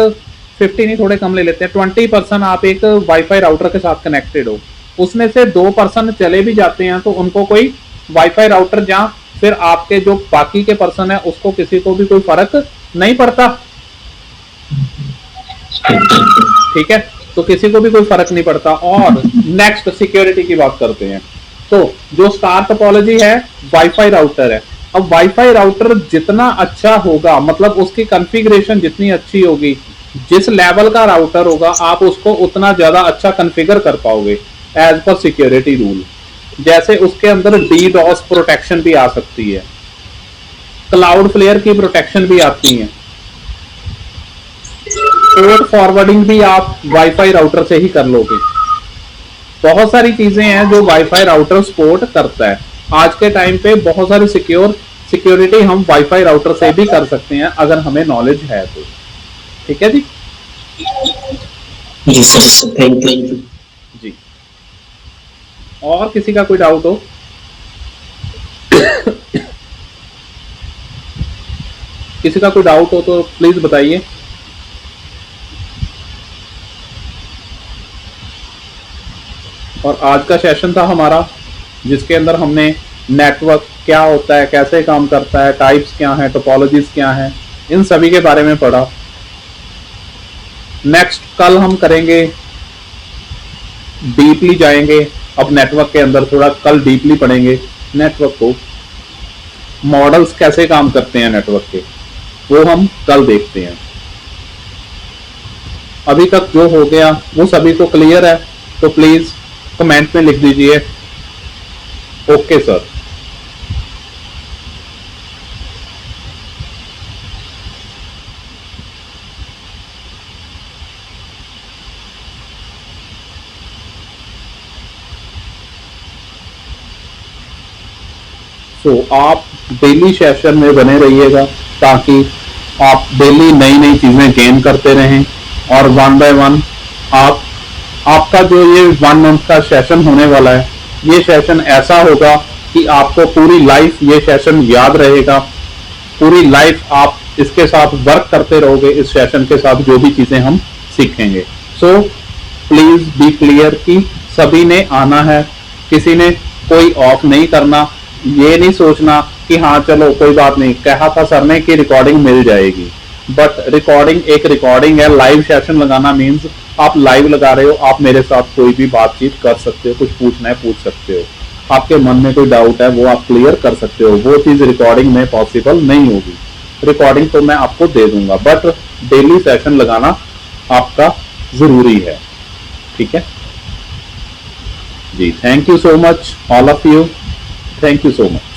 Speaker 1: 50 नहीं, थोड़े कम ले लेते हैं, 20% आप एक वाईफाई राउटर के साथ कनेक्टेड हो, उसमें से 2% चले भी जाते हैं तो उनको कोई वाईफाई राउटर जहां फिर आपके जो बाकी के पर्सन है उसको किसी को भी कोई फर्क नहीं पड़ता। ठीक है, तो किसी को भी कोई फर्क नहीं पड़ता। और नेक्स्ट सिक्योरिटी की बात करते हैं। तो जो स्टार टोपोलॉजी है, वाईफाई राउटर है। अब वाईफाई राउटर जितना अच्छा होगा, मतलब उसकी कॉन्फ़िगरेशन जितनी अच्छी होगी, जिस लेवल का राउटर होगा आप उसको उतना ज्यादा अच्छा कॉन्फ़िगर कर पाओगे एज पर सिक्योरिटी रूल। जैसे उसके अंदर डीडॉस प्रोटेक्शन भी आ सकती है, क्लाउड फ्लेयर की प्रोटेक्शन भी आती है, पोर्ट फॉरवर्डिंग भी आप वाईफाई राउटर से ही कर लोगे। बहुत सारी चीजें हैं जो वाईफाई राउटर सपोर्ट करता है। आज के टाइम पे बहुत सारी सिक्योरिटी हम वाईफाई राउटर से भी कर सकते हैं अगर हमें नॉलेज है तो। ठीक है जी?
Speaker 2: जी सर, थैंक यू
Speaker 1: जी। और किसी का कोई डाउट हो? किसी का कोई डाउट हो तो प्लीज बताइए। और आज का सेशन था हमारा जिसके अंदर हमने नेटवर्क क्या होता है, कैसे काम करता है, टाइप्स क्या हैं, टोपोलॉजीज क्या हैं, इन सभी के बारे में पढ़ा। नेक्स्ट कल हम करेंगे, डीपली जाएंगे अब नेटवर्क के अंदर, थोड़ा कल डीपली पढ़ेंगे नेटवर्क को, मॉडल्स कैसे काम करते हैं नेटवर्क के, वो हम कल देखते हैं। अभी तक जो हो गया वो सभी को क्लियर है तो प्लीज कमेंट में लिख दीजिए ओके सर। तो आप डेली सेशन में बने रहिएगा ताकि आप डेली नई नई चीजें गेन करते रहें और वन बाय वन आपका जो ये 1 मंथ का सेशन होने वाला है, ये सेशन ऐसा होगा कि आपको पूरी लाइफ ये सेशन याद रहेगा। पूरी लाइफ आप इसके साथ वर्क करते रहोगे, इस सेशन के साथ जो भी चीजें हम सीखेंगे। सो प्लीज बी क्लियर कि सभी ने आना है, किसी ने कोई ऑफ नहीं करना। ये नहीं सोचना कि हाँ चलो कोई बात नहीं, कहा था सर ने कि रिकॉर्डिंग मिल जाएगी, बट रिकॉर्डिंग एक रिकॉर्डिंग है। लाइव सेशन लगाना मीन्स आप लाइव लगा रहे हो, आप मेरे साथ कोई भी बातचीत कर सकते हो, कुछ पूछना है पूछ सकते हो, आपके मन में कोई डाउट है वो आप क्लियर कर सकते हो। वो चीज रिकॉर्डिंग में पॉसिबल नहीं होगी। रिकॉर्डिंग तो मैं आपको दे दूंगा, बट डेली सेशन लगाना आपका जरूरी है। ठीक है जी, thank you so much all of you, thank you so much.